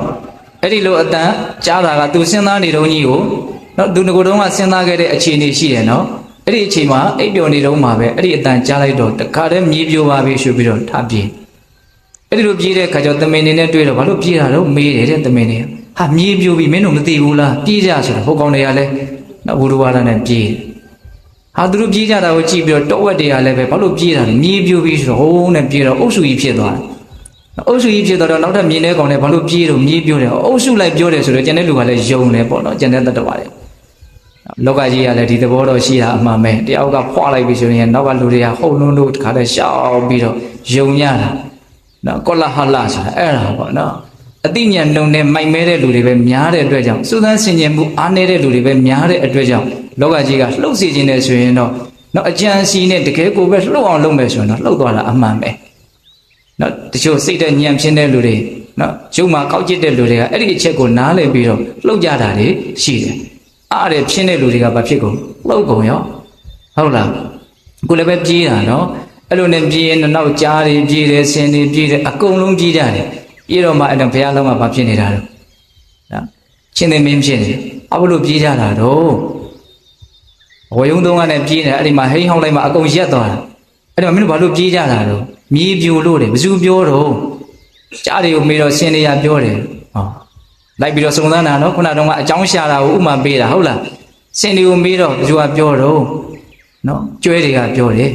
အဲ့ဒီလိုအတန်ကြားတာကသူစဉ်းစားနေတော့ကြီးကိုနော်သူငိုတော့ကစဉ်းစားခဲ့တဲ့အခြေအနေရှိတယ်နော်အဲ့ဒီအချိန်မှာအိပ်ပျော်နေတော့မှာပဲအဲ့ဒီအတန်ကြားလိုက်တော့တခါတည်းမြည်ပြိုပါပြီဆိုပြီးတော့ထပြေးအဲ့ဒီလိုပြေးတဲ့ခါကျတော့တမင်နေနဲ့တွေ့တော့ဘာလို့ပြေးတာတော့မေးတယ်တဲ့တမင်နေဟာမြေပြိုပြီမင်းတို့မသိဘူးလားပြေးကြဆိုတော့ဟိုကောင်တွေကလည်းနော်ဘူရဝါဒနဲ့ပြေးဟာသူတို့ပြေးကြတာကိုကြည့်ပြီးတော့တောဝက်တွေကလည်းပဲဘာလို့ပြေးတာလဲမြေပြိုပြီဆိုတော့ဟိုးနဲ့ပြေးတော့အုပ်စုကြီးဖြစ်သွားတယ်အုပ်စုကြီးဖြစ်တော့နောက်ထပ်မြင်းတဲ့ကောင်တွေဘာလို့ပြေးတော့မြေပြိုတယ်အုပ်စုလိုက်ပြောတယ်ဆိုတော့ကျန်တဲ့လူကလည်းယုံတယ်ပေါ့နော်ကျန်တဲ့တတ္တဝါတွေ လောကကြီးကလည်းဒီသဘောတော့ရှိတာအမှန်ပဲတယောက်ကဖွာလိုက်ပြီဆိုရင်နောက်ကလူတွေကဟုတ်လုံးလို့တခါတည်းရှောက်ပြီးတော့ယုံရတာနော်ကောလဟလဆိုတာအဲ့ဒါပေါ့နော်အသိဉာဏ်လုံးနဲ့မိုက်မဲတဲ့လူတွေပဲများတဲ့အတွက်ကြောင့်စုသန်းဆင်ခြင်မှုအားနည်းတဲ့လူတွေပဲများတဲ့အတွက်ကြောင့်လောကကြီးကလှုပ်စေခြင်းနဲ့ဆိုရင်တော့နော်အကြံစီနဲ့တကယ်ကိုပဲလှုပ်အောင်လုပ်မယ်ဆိုရင်တော့လှုပ်သွားတာအမှန်ပဲနော်တချို့စိတ်တဲ့ဉာဏ်ဖြစ်တဲ့လူတွေနော်ရုပ်မှာကောက်ကျစ်တဲ့လူတွေကအဲ့ဒီအချက်ကိုနားလည်ပြီးတော့လှုပ်ကြတာတွေရှိတယ်အားရဖြစ်တဲ့လူတွေကဘာဖြစ်ကုန်လှုပ်ကုန်ရောဟုတ်လားကိုလည်းပဲပြေးတာနော်အဲ့လိုနဲ့ပြေးရင်နောက်ကြားတွေပြေးတယ်ဆင်းတွေပြေးတယ်အကုန်လုံးပြေးကြတယ်ပြေးတော့မှအဲ့ဒါဘုရားလုံးကဘာဖြစ်နေတာတော့နော်ချင်းသိမင်းဖြစ်နေအဘလို့ပြေးကြတာတော့ဝေယုံသုံးကနဲ့ပြေးနေအဲ့ဒီမှာဟိန်းဟောင်းလိုက်မှအကုန်ရက်သွားတာအဲ့တော့မင်းတို့ဘာလို့ပြေးကြတာတော့မြေပြိုလို့တယ်ဘယ်သူပြောတော့ကြားတွေကိုမေးတော့ဆင်းနေရပြောတယ်ဟောလိုက်ပြီးတော့စုံစမ်းတာနော်ခုနကတော့အကြောင်းရှာတာကိုဥမာပေးတာဟုတ်လားဆင်းတွေကိုမေးတော့ဘယ်သူကပြောတော့နော်ကျွဲတွေကပြောတယ်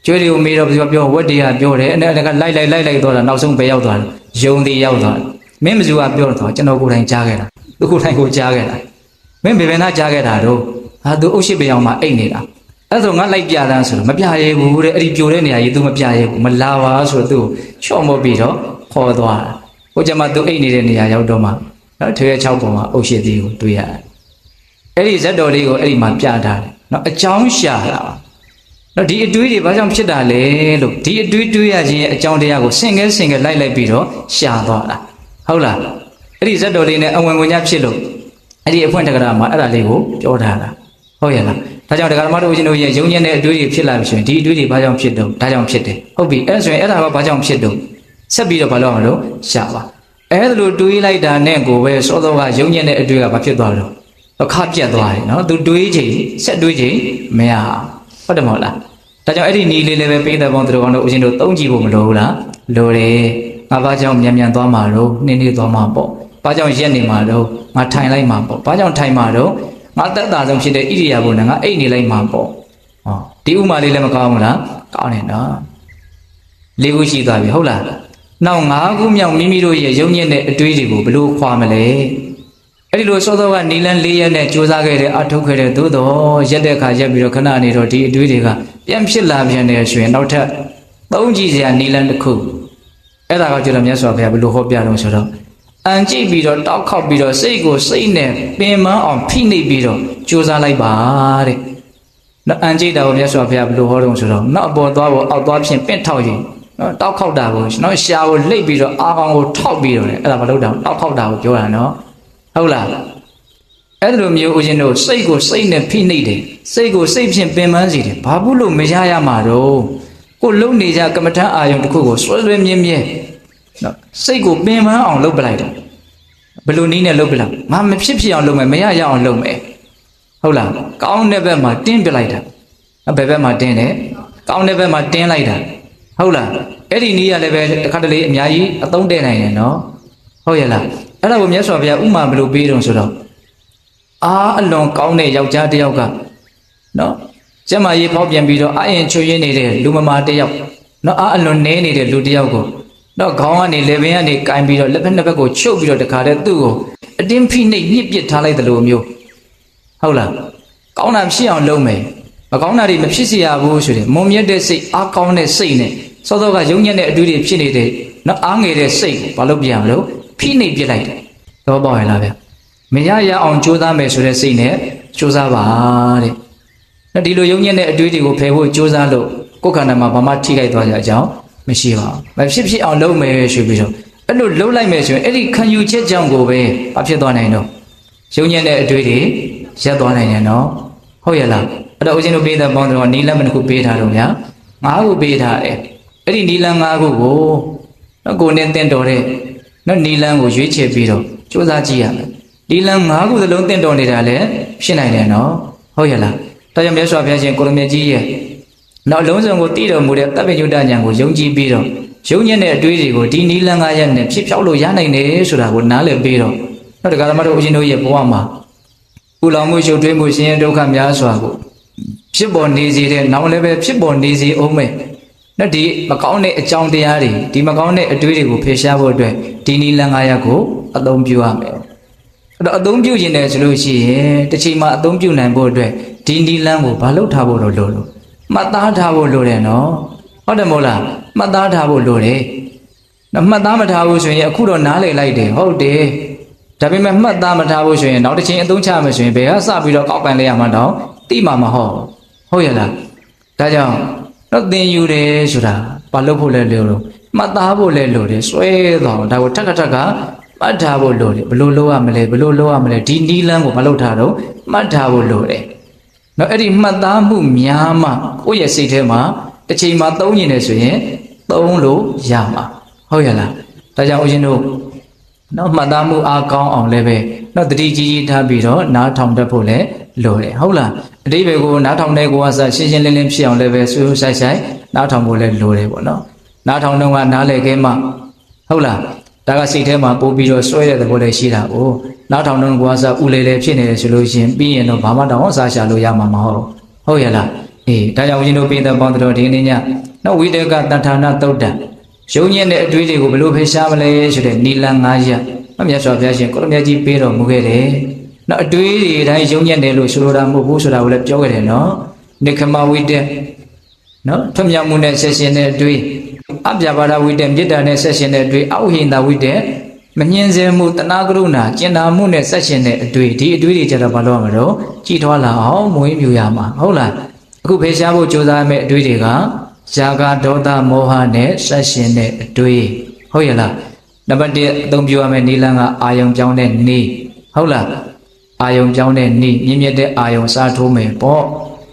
ကျွဲတွေကိုမေးတော့ဘယ်သူကပြောဝက်တွေကပြောတယ်အဲ့ဒါကလိုက်သွားတာနောက်ဆုံးပဲရောက်သွားတယ်ယုံတွေရောက်သွားတယ်မင်းဘယ်သူကပြောတော့ကျွန်တော်ကိုယ်တိုင်ကြားခဲ့တာသူကိုယ်တိုင်ကိုကြားခဲ့တာမင်းဘယ်နာကြားခဲ့တာတော့ဟာသူအုပ်ရှိပေအောင်မှာအိတ်နေတာအဲ့ဆိုငါလိုက်ပြတန်းဆိုတော့မပြရဲဘူးတဲ့အဲ့ဒီပြိုတဲ့နေရာကြီး तू မပြရဲဘူးမလာပါဆိုတော့ तू ချော့မော့ပြီးတော့ခေါ်သွားတာဟိုကျမှ तू အိတ်နေတဲ့နေရာရောက်တော့မှနော်ထွေး6ပုံမှာအုပ်ရှိသေးကိုတွေ့ရတယ်အဲ့ဒီဇက်တော်လေးကိုအဲ့ဒီမှာပြထားတယ်နော်အကြောင်းရှာတာပါနော်ဒီအတွေးတွေဘာကြောင့်ဖြစ်တာလဲလို့ဒီအတွေးတွေးရခြင်းရဲ့အကြောင်းတရားကိုဆင်ကဲလိုက်ပြီးတော့ရှာသွားတာဟုတ်လားအဲ့ဒီဇက်တော်လေးနဲ့အဝင်ဝင်ညဖြစ်လို့အဲ့ဒီအဖွင့်တက္ကရာမှာအဲ့ဒါလေးကိုပြောထားတာဟုတ်ရဲ့လားဒါကြောင့်ဒကာဓမ္မတို့ဦးဇင်းတို့ရဲ့ယုံညံ့တဲ့အတွေးတွေဖြစ်လာပြီဆိုရင်ဒီအတွေးတွေဘာကြောင့်ဖြစ်တော့ဒါကြောင့်ဖြစ်တယ်ဟုတ်ပြီအဲ့ဆိုရင်အဲ့ဒါကဘာကြောင့်ဖြစ်တော့ဆက်ပြီးတော့ဘာလို့မလို့ရှာပါအဲ့ဒါလိုတွေးလိုက်တာနဲ့ကိုပဲစောစောကယုံညံ့တဲ့အတွေးကဘာဖြစ်သွားတော့အခါပြတ်သွားတယ်နော်သူတွေးချိန်ဆက်တွေးချိန်မရဟုတ်တယ်မဟုတ်လားဒါကြောင့်အဲ့ဒီနီးလေးလည်းပဲပိဿပေါင်းတို့ကောင်တို့ဦးဇင်းတို့သုံးကြည့်ဖို့မလိုဘူးလားလိုတယ်ငါဘာကြောင့်မြန်သွားမှာတော့နှင်းသွားမှာပေါ့ဘာကြောင့်ရက်နေမှာတော့ငါထိုင်လိုက်မှာပေါ့ဘာကြောင့်ထိုင်မှာတော့ငါတက်တာဆုံးဖြစ်တဲ့ဣရိယာပုနဲ့ငါအိတ်နေလိုက်မှာပေါ့ဟောဒီဥမာလေးလည်းမကောင်းဘူးလားကောင်းတယ်နော်၄ခုရှိသွားပြီဟုတ်လားနောက်၅ခုမြောက်မိမိတို့ရဲ့ယုံညံ့တဲ့အတွေးတွေကိုဘယ်လိုခွာမလဲအဲ့ဒီလိုစောစောကနီလန်း၄ရက်နဲ့ကြိုးစားခဲ့တဲ့အထုတ်ခဲ့တဲ့သို့တော့ရက်တဲ့အခါရက်ပြီးတော့ခဏနေတော့ဒီအတွေးတွေကပြန်ဖြစ်လာပြန်တယ်ဆိုရင်နောက်ထပ်သုံးကြည့်စရာနီလန်းတစ်ခုအဲ့ဒါကကျတော့မြတ်စွာဘုရားဘယ်လိုဟောပြတော့ဆိုတော့အန်ကြည့်ပြီးတော့တောက်ခောက်ပြီးတော့စိတ်ကိုစိတ်နဲ့ပင်မအောင်ဖိနှိပ်ပြီးတော့ကြိုးစားလိုက်ပါတဲ့နော်အန်ကြည့်တာကိုမြတ်စွာဘုရားဘယ်လိုဟောတော့ဆိုတော့နောက်အပေါ်သွားဖို့အောက်သွားဖြင့်ပင့်ထောက်ရင်နော်တောက်ခောက်တာကိုနော်ရှာကိုလှိပ်ပြီးတော့အာကောင်ကိုထောက်ပြီးတော့အဲ့ဒါမလုပ်တာတောက်ခောက်တာကိုပြောတာနော်ဟုတ်လားအဲ့လိုမျိုးဦးဇင်းတို့စိတ်ကိုစိတ်နဲ့ဖိနှိပ်တယ်စိတ်ကိုစိတ်ဖြင့်ပင်ပန်းစေတယ်ဘာဘူးလို့မရရမှာတော့ကိုလုံနေကြကမ္မထအာယုံတစ်ခုကိုဆွဲဆွဲမြဲမြဲနော်စိတ်ကိုပင်ပန်းအောင်လုပ်ပလိုက်တာဘယ်လိုနည်းနဲ့လုပ်ပလိုက်ငါမဖြစ်ဖြစ်အောင်လုပ်မယ်မရရအောင်လုပ်မယ်ဟုတ်လားကောင်းတဲ့ဘက်မှာတင်းပြလိုက်တာဘယ်ဘက်မှာတင်းတယ်ကောင်းတဲ့ဘက်မှာတင်းလိုက်တာဟုတ်လားအဲ့ဒီနည်းရလည်းပဲတစ်ခါတလေအများကြီးအသုံးတည့်နိုင်တယ်နော်ဟုတ်ရဲ့လားအဲ့ဒါကိုမြတ်စွာဘုရားဥမာဘယ်လိုပေးတော့ဆိုတော့အားအလွန်ကောင်းတဲ့ယောက်ျားတစ်ယောက်ကနော်ကျမကြီးဖောက်ပြန်ပြီးတော့အရင်ချွေရင်းနေတဲ့လူမမာတစ်ယောက်နော်အားအလွန်နဲနေတဲ့လူတစ်ယောက်ကိုတော့ခေါင်းကနေလေပင်ကနေကင်ပြီးတော့လက်ဖက်နှစ်ဖက်ကိုချုပ်ပြီးတော့တခါတည်းသူ့ကိုအတင်းဖိနှိပ်ညှစ်ပစ်ထားလိုက်တယ်လို့မျိုးဟုတ်လားကောင်းတာဖြစ်အောင်လုပ်မယ်မကောင်းတာတွေမဖြစ်စေရဘူးဆိုတယ်မုံမြတ်တဲ့စိတ်အားကောင်းတဲ့စိတ်နဲ့စောစောကယုံညံ့တဲ့အတွေ့အကြုံဖြစ်နေတဲ့နော်အားငယ်တဲ့စိတ်ဘာလို့ပြန်လို့ဖိနှိပ်ပြလိုက်တယ်တော့ပေါ့ရလားဗျမရရအောင်ကြိုးစားမယ်ဆိုတဲ့စိတ်နဲ့ကြိုးစားပါတဲ့နော်ဒီလိုယုံညံ့တဲ့အတွေ့အကြုံကိုဖယ်ဖို့ကြိုးစားလို့ကိုယ်ခန္ဓာမှာဘာမှထိခိုက်သွားကြအကြောင်းမရှိပါဘူးမဖြစ်အောင်လုပ်မယ်ဆိုပြီးတော့အဲ့လိုလုပ်လိုက်မယ်ဆိုရင်အဲ့ဒီခံယူချက်ကြောင့်ကိုပဲဘာဖြစ်သွားနိုင်တော့ယုံညံ့တဲ့အတွေ့တွေရပ်သွားနိုင်တယ်နော်ဟုတ်ရဲ့လားအဲ့တော့ဦးဇင်းတို့ပေးတဲ့ပေါင်းတော့နီလန်းမတစ်ခုပေးထားတော့ဗျာ၅ခုပေးထားတယ်အဲ့ဒီနီလန်း၅ခုကိုနော်ကိုနဲ့တင့်တော်တဲ့နော်နီလန်းကိုရွေးချယ်ပြီးတော့စူးစမ်းကြည့်ရမယ်နီလန်း၅ခုစလုံးတင့်တော်နေတာလည်းဖြစ်နိုင်တယ်နော်ဟုတ်ရဲ့လားဒါကြောင့်မြတ်စွာဘုရားရှင်ကိုရမကြီးရဲ့နောက်လုံးစုံကိုတည်တော်မူတဲ့တပ်ပညုတဉာဏ်ကိုယုံကြည်ပြီးတော့ယုံညံ့တဲ့အတွေးတွေကိုဒီနီလန်း၅ရက်နဲ့ဖြစ်ဖြောက်လို့ရနိုင်တယ်ဆိုတာကိုနားလည်ပြီးတော့နောက်တရားဓမ္မတို့ဦးဇင်းတို့ရဲ့ဘဝမှာပူလောင်မှုရှုပ်ထွေးမှုဆင်းရဲဒုက္ခများစွာကိုဖြစ်ပေါ်နေစေတဲ့နောက်လည်းပဲဖြစ်ပေါ်နေစေအောင်မယ်နော်ဒီမကောင်းတဲ့အကြောင်းတရားတွေဒီမကောင်းတဲ့အတွေးတွေကိုဖယ်ရှားဖို့အတွက်ဒီနီလန်း၅ရက်ကိုအသုံးပြုရမယ် တော့အသုံးပြုခြင်းတယ်ဆိုလို့ရှိရင်တစ်ချိန်မှာအသုံးပြုနိုင်ဖို့အတွက်ဒီနီလန်းကိုဘာလို့ထားဖို့လို့မှတ်သားထားဖို့လိုတယ်နော်ဟုတ်တယ်မို့လားမှတ်သားထားဖို့လိုတယ်နော်မှတ်သားမထားဘူးဆိုရင်အခုတော့နားလည်လိုက်တယ်ဟုတ်တယ်ဒါပေမဲ့မှတ်သားမထားဘူးဆိုရင်နောက်တစ်ချိန်အသုံးချမယ်ဆိုရင်ဘယ်ကစပြီးတော့ကောက်ကန်လိုက်ရမှတော့တိမှာမဟုတ်ရလားဒါကြောင့်တော့သင်ယူတယ်ဆိုတာဘာလို့ဖို့လဲလို့မှတ်သားဖို့လဲလို့တယ်စွဲတော့ဒါကိုထက်ကမှတ်ထားဖို့လိုတယ်ဘလို့လုပ်ရမလဲဒီနီလန်းကိုမလုပ်ထားတော့မှတ်ထားဖို့လိုတယ်နော်အဲ့ဒီမှတ်သားမှုများမှကိုယ့်ရဲ့စိတ်ထဲမှာတစ်ချိန်မှာသုံးနေတယ်ဆိုရင်သုံးလို့ရမှာဟုတ်ရလားဒါကြောင့်ဦးဇင်းတို့နော်မှတ်သားမှုအားကောင်းအောင်လည်းပဲနော်တတိကြီးထားပြီးတော့နားထောင်တတ်ဖို့လည်းလိုတယ်ဟုတ်လားအတိပ္ပယ်ကိုနားထောင်တဲ့ကိုကစရှင်းရှင်းလင်းလင်းဖြစ်အောင်လည်းပဲစူးစူးဆိုင်နားထောင်ဖို့လည်းလိုတယ်ပေါ့နော်နားထောင်တော့ကနားလည်ခဲမှဟုတ်လားဒါကစိတ်ထဲမှာပို့ပြီးတော့ဆွဲတဲ့သဘောလည်းရှိတာကိုနားထောင်တော့ကိုကစဥလေလေဖြစ်နေတယ်ဆိုလို့ရှိရင်ပြီးရင်တော့ဘာမှတောင်စားရှာလို့ရမှာမဟုတ်ရလားအေးဒါကြောင့်ဦးဇင်းတို့ပြည်သက်ပေါင်းတော်ဒီနေ့ညနော်ဝိတေကတဏ္ဌာနာသုတ်တံရုံညင်းတဲ့အတွေးတွေကိုဘယ်လိုဖေရှားမလဲဆိုတဲ့နီလန်9ရပ်မြတ်စွာဘုရားရှင်ကိုရမြတ်ကြီးပေးတော်မူခဲ့တယ်နော်အတွေးတွေတိုင်းရုံညင်းတယ်လို့ဆိုလိုတာမဟုတ်ဘူးဆိုတာကိုလည်းပြောခဲ့တယ်နော်နိခမဝိတေနော်ထွတ်မြောက်မှုနဲ့ဆက်ရှင်တဲ့အတွေးအပြပါဒဝိတေမေတ္တာနဲ့ဆက်ရှင်တဲ့အတွေးအဝိဟိန္ဒဝိတေမငြင်းစေမှုတဏှာကရုဏာကျင်နာမှုနဲ့ဆက်ရှင်တဲ့အတွေးဒီအတွေးတွေကြတော့ဘာလို့ရမလို့ကြည်ထွားလာအောင်မွေးမြူရမှာဟုတ်လားအခုဖေရှားဖို့ကြိုးစားမဲ့အတွေးတွေကဇာကဒေါသမောဟနဲ့ဆက်ရှင်တဲ့အတွေးဟုတ်ရလားနံပါတ်1အသုံးပြုရမယ့်နိလန်းကအာယုံပြောင်းတဲ့နေဟုတ်လားအာယုံပြောင်းတဲ့နေမြင့်မြတ်တဲ့အာယုံစားထိုးမယ်ပေါ့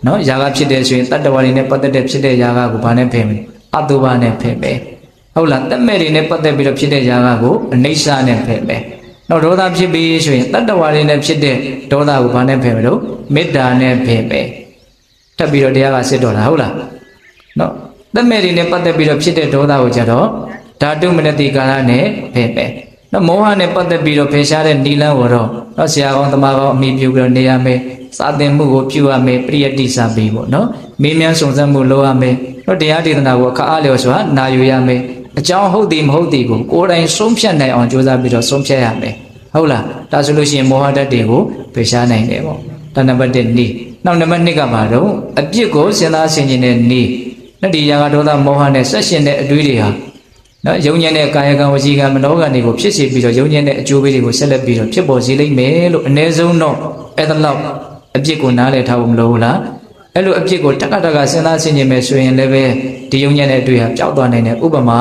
နော်ဇာကဖြစ်တဲ့ဆိုရင်တတ္တဝါတွေနဲ့ပတ်သက်တဲ့ဖြစ်တဲ့ဇာကကိုဘာနဲ့ဖယ်မလဲအတုပါနဲ့ဖယ်မယ်ဟုတ်လားတက်မဲ့တွေနဲ့ပတ်သက်ပြီးတော့ဖြစ်တဲ့ဇာကကိုအနိစ္စနဲ့ဖယ်မယ်နောက်ဒေါသဖြစ်ပြီးဆိုရင်တတ္တဝါတွေနဲ့ဖြစ်တဲ့ဒေါသကိုဘာနဲ့ဖယ်မလို့မေတ္တာနဲ့ဖယ်မယ်ထပ်ပြီးတော့တရားကစစ်တော်တာဟုတ်လားနော်တက်မဲ့တွေနဲ့ပတ်သက်ပြီးတော့ဖြစ်တဲ့ဒေါသကိုကြတော့ဓာတုမနတိကာရနဲ့ဖယ်မယ်နော်မောဟနဲ့ပတ်သက်ပြီးတော့ဖယ်ရှားတဲ့နိလန်းကိုတော့နော်ဆရာကောင်းတမကောင်းအမိပြုပြီးတော့နေရမယ်စာသင်မှုကိုပြုရမယ်ပရိယတ္တိစာပြီးပေါ့နော်မေးမြန်းစုံစမ်းမှုလုပ်ရမယ်နော်တရားဒေသနာကိုအခါအားလျော်စွာနာယူရမယ်အကြောင်းဟုတ်သည်မဟုတ်သည်ကိုကိုယ်တိုင်ဆုံးဖြတ်နိုင်အောင်ကြိုးစားပြီးတော့ဆုံးဖြတ်ရမယ်ဟုတ်လားဒါဆိုလို့ရှိရင်မောဟဓာတ်တွေကိုဖယ်ရှားနိုင်တယ်ပေါ့ဒါနံပါတ်1နိနောက်နံပါတ်2ကပါတော့အပြစ်ကိုစဉ်းစားဆင်ခြင်တဲ့နိနော်ဒီရာဂဒေါသမောဟနဲ့ဆက်ရှင်တဲ့အတွေးတွေဟာနော်ယုံညံ့တဲ့ကာယကံဝစီကံမနောကံတွေကိုဖြစ်စေပြီးတော့ယုံညံ့တဲ့အကျိုးပေးတွေကိုဆက်လက်ပြီးတော့ဖြစ်ပေါ်စေလိမ့်မယ်လို့အ ਨੇ ဆုံးတော့အဲ့ဒါလောက်အပြစ်ကိုနားလည်ထားဖို့မလိုဘူးလားအဲ့လိုအပြစ်ကိုတက္ကစဉ်းစားဆင်ခြင်မယ်ဆိုရင်လည်းပဲဒီယုံညံ့တဲ့အတွေ့ဟာပျောက်သွားနိုင်တယ်ဥပမာ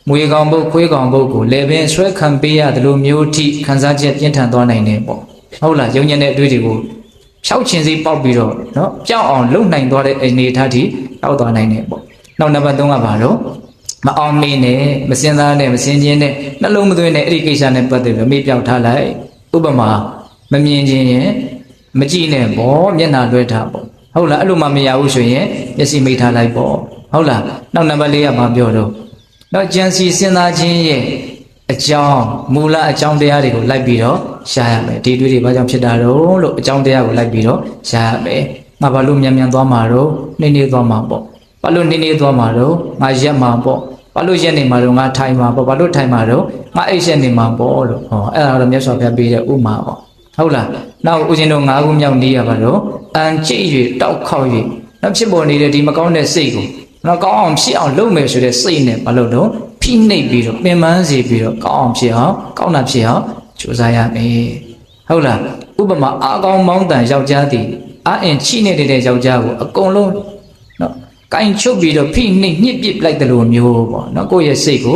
မွေကောင်ပုတ်ခွေးကောင်ပုတ်ကိုလည်းပင်ဆွဲခံပေးရတယ်လို့မျိုးထိခံစားချက်ပြင်းထန်သွားနိုင်တယ်ပေါ့ဟုတ်လားယုံညံ့တဲ့အတွေ့တွေကိုဖြောက်ချင်စိပေါက်ပြီးတော့နော်ပျောက်အောင်လုံနိုင်သွားတဲ့အနေအထားထိရောက်သွားနိုင်တယ်ပေါ့နောက်နံပါတ်3ကဘာလို့မအောင်မင်းနဲ့မစင်သားနဲ့မစင်ချင်းနဲ့နှလုံးမသွင်းနဲ့အဲ့ဒီကိစ္စနဲ့ပတ်သက်ပြီးမေ့ပြောက်ထားလိုက်ဥပမာမမြင်ခြင်းရင်မကြည့်နဲ့ပေါ့မျက်နှာလွှဲထားပေါ့ဟုတ်လားအဲ့လိုမှမရဘူးဆိုရင်မျက်စိမိတ်ထားလိုက်ပေါ့ဟုတ်လားနောက်နံပါတ်4ကဘာပြောတော့နောက်ကြံစီစဉ်းစားခြင်းရဲ့အကြောင်းမူလအကြောင်းတရားတွေကိုလိုက်ပြီးတော့ရှားရမယ်ဒီတွေဘာကြောင့်ဖြစ်တာတော့လို့အကြောင်းတရားကိုလိုက်ပြီးတော့ရှားရမယ်ငါဘာလို့မြန်သွားမှာတော့နှိမ့်နေသွားမှာပေါ့ဘာလို့နှိမ့်နေသွားမှာတော့ငါရက်မှာပေါ့ဘာလို့ရက်နေမှာတော့ငါထိုင်မှာပေါ့ဘာလို့ထိုင်မှာတော့ငါအိတ်ရက်နေမှာပေါ့လို့ဟောအဲ့ဒါတော့မြတ်စွာဘုရားပေးတဲ့ဥမာပေါ့ဟုတ်လားနောက်ဦးဇင်းတို့၅ခုမြောက်နေရပါတော့အန်ကြိတ်၍တောက်ခေါက်၍နောက်ဖြစ်ပေါ်နေတဲ့ဒီမကောင်းတဲ့စိတ်ကိုနောက်ကောင်းအောင်ဖြစ်အောင်လုပ်မယ်ဆိုတဲ့စိတ်နဲ့ဘာလို့တော့ဖိနှိပ်ပြီးတော့ပင်ပန်းစေပြီးတော့ကောင်းအောင်ဖြစ်အောင်ကောင်းတာဖြစ်အောင်ကြိုးစားရမယ်ဟုတ်လားဥပမာအာကောင်းမောင်းတန်ယောက်ျားသည်အာအင်ချိနေတဲ့ယောက်ျားကိုအကုန်လုံးနော်ကင်ချုပ်ပြီးတော့ဖိနှိပ်ညှစ်ပစ်လိုက်တယ်လို့မျိုးပေါ့နော်ကိုယ့်ရဲ့စိတ်ကို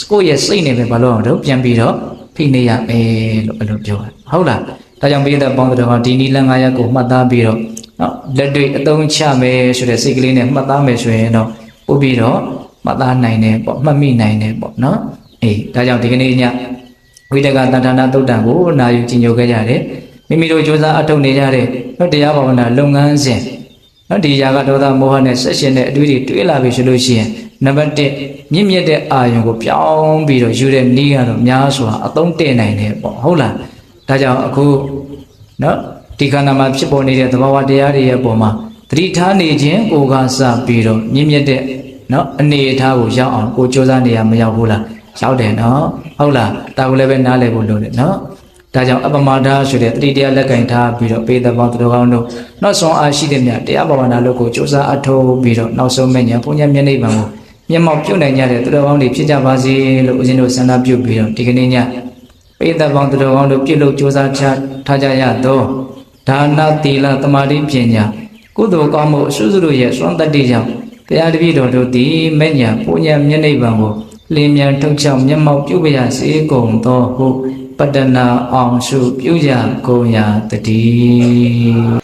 ကိုယ့်ရဲ့စိတ်နဲ့ပဲဘာလို့အောင်တော့ပြန်ပြီးတော့ဖိနှိပ်ရမယ်လို့အဲ့လိုပြောတာဟုတ်လားဒါကြောင့်ပြည်သက်ပေါင်းတော်ကဒီနီလန်း9ရပ်ကိုမှတ်သားပြီးတော့နော်လက်တွေ့အသုံးချမယ်ဆိုတဲ့စိတ်ကလေးနဲ့မှတ်သားမယ်ဆိုရင်တော့ပို့ပြီးတော့မှတ်သားနိုင်တယ်ပေါ့မှတ်မိနိုင်တယ်ပေါ့နော်အေးဒါကြောင့်ဒီကနေ့ညဝိတကတဏ္ဍာနာသုတ်တံကိုနာယူကြည်ညိုခဲ့ကြတယ်မိမိတို့ကြိုးစားအထောက်နေကြတဲ့နော်တရားဘာဝနာလုပ်ငန်းစဉ်နော်ဒီရာဂဒေါသမောဟနဲ့ဆက်ရှင်တဲ့အတွေ့အကြုံတွေးလာပြီဆိုလို့ရှိရင်နံပါတ်1မြင့်မြတ်တဲ့အာယုံကိုပြောင်းပြီးတော့ယူတဲ့နည်းကတော့များစွာအသုံးတည့်နိုင်တယ်ပေါ့ဟုတ်လားဒါကြောင့်အခုနော်ဒီခန္ဓာမှာဖြစ်ပေါ်နေတဲ့သဘာဝတရားတွေရဲ့ပုံမှာသတိထားနေခြင်းကိုကစပြီးတော့မြင့်မြတ်တဲ့နော်အနေအထားကိုရောက်အောင်ကိုစ조사နေရမရောက်ဘူးလားရောက်တယ်နော်ဟုတ်လားဒါကိုလည်းပဲနားလည်ဖို့လိုတယ်နော်ဒ ဒါကြောင့်အပမဒါဆိုတဲ့တတိတရားလက်ကင်ထားပြီးတော့ပေတပေါင်းသူတော်ကောင်းတို့နောက်ဆုံးအားရှိတဲ့မြတ်တရားဘာဝနာလို့ကိုစူးစမ်းအထောက်ပြီးတော့နောက်ဆုံးမဲ့ညာဘုညာမျက်နှိပ်ပံကိုမျက်မှောက်ပြုတ်နိုင်ကြတဲ့သူတော်ကောင်းတွေဖြစ်ကြပါစေလို့ဦးဇင်းတို့ဆန္ဒပြုပြီးတော့ဒီကနေ့ညပေတပေါင်းသူတော်ကောင်းတို့ပြုလုပ်စူးစမ်းထားကြရသောဒါနသီလသမာဓိပညာကုသိုလ်ကောင်းမှုအစွတ်တို့ရဲ့စွမ်းတတ္တိကြောင့်တရားတပည့်တော်တို့သည်မဲ့ညာဘုညာမျက်နှိပ်ပံကိုလင်းမြန်ထုတ်ချောက်မျက်မှောက်ပြုပါရစေကုန်သောဟုပတ္တနာအောင်စုပြုကြကုန်ရာတည်း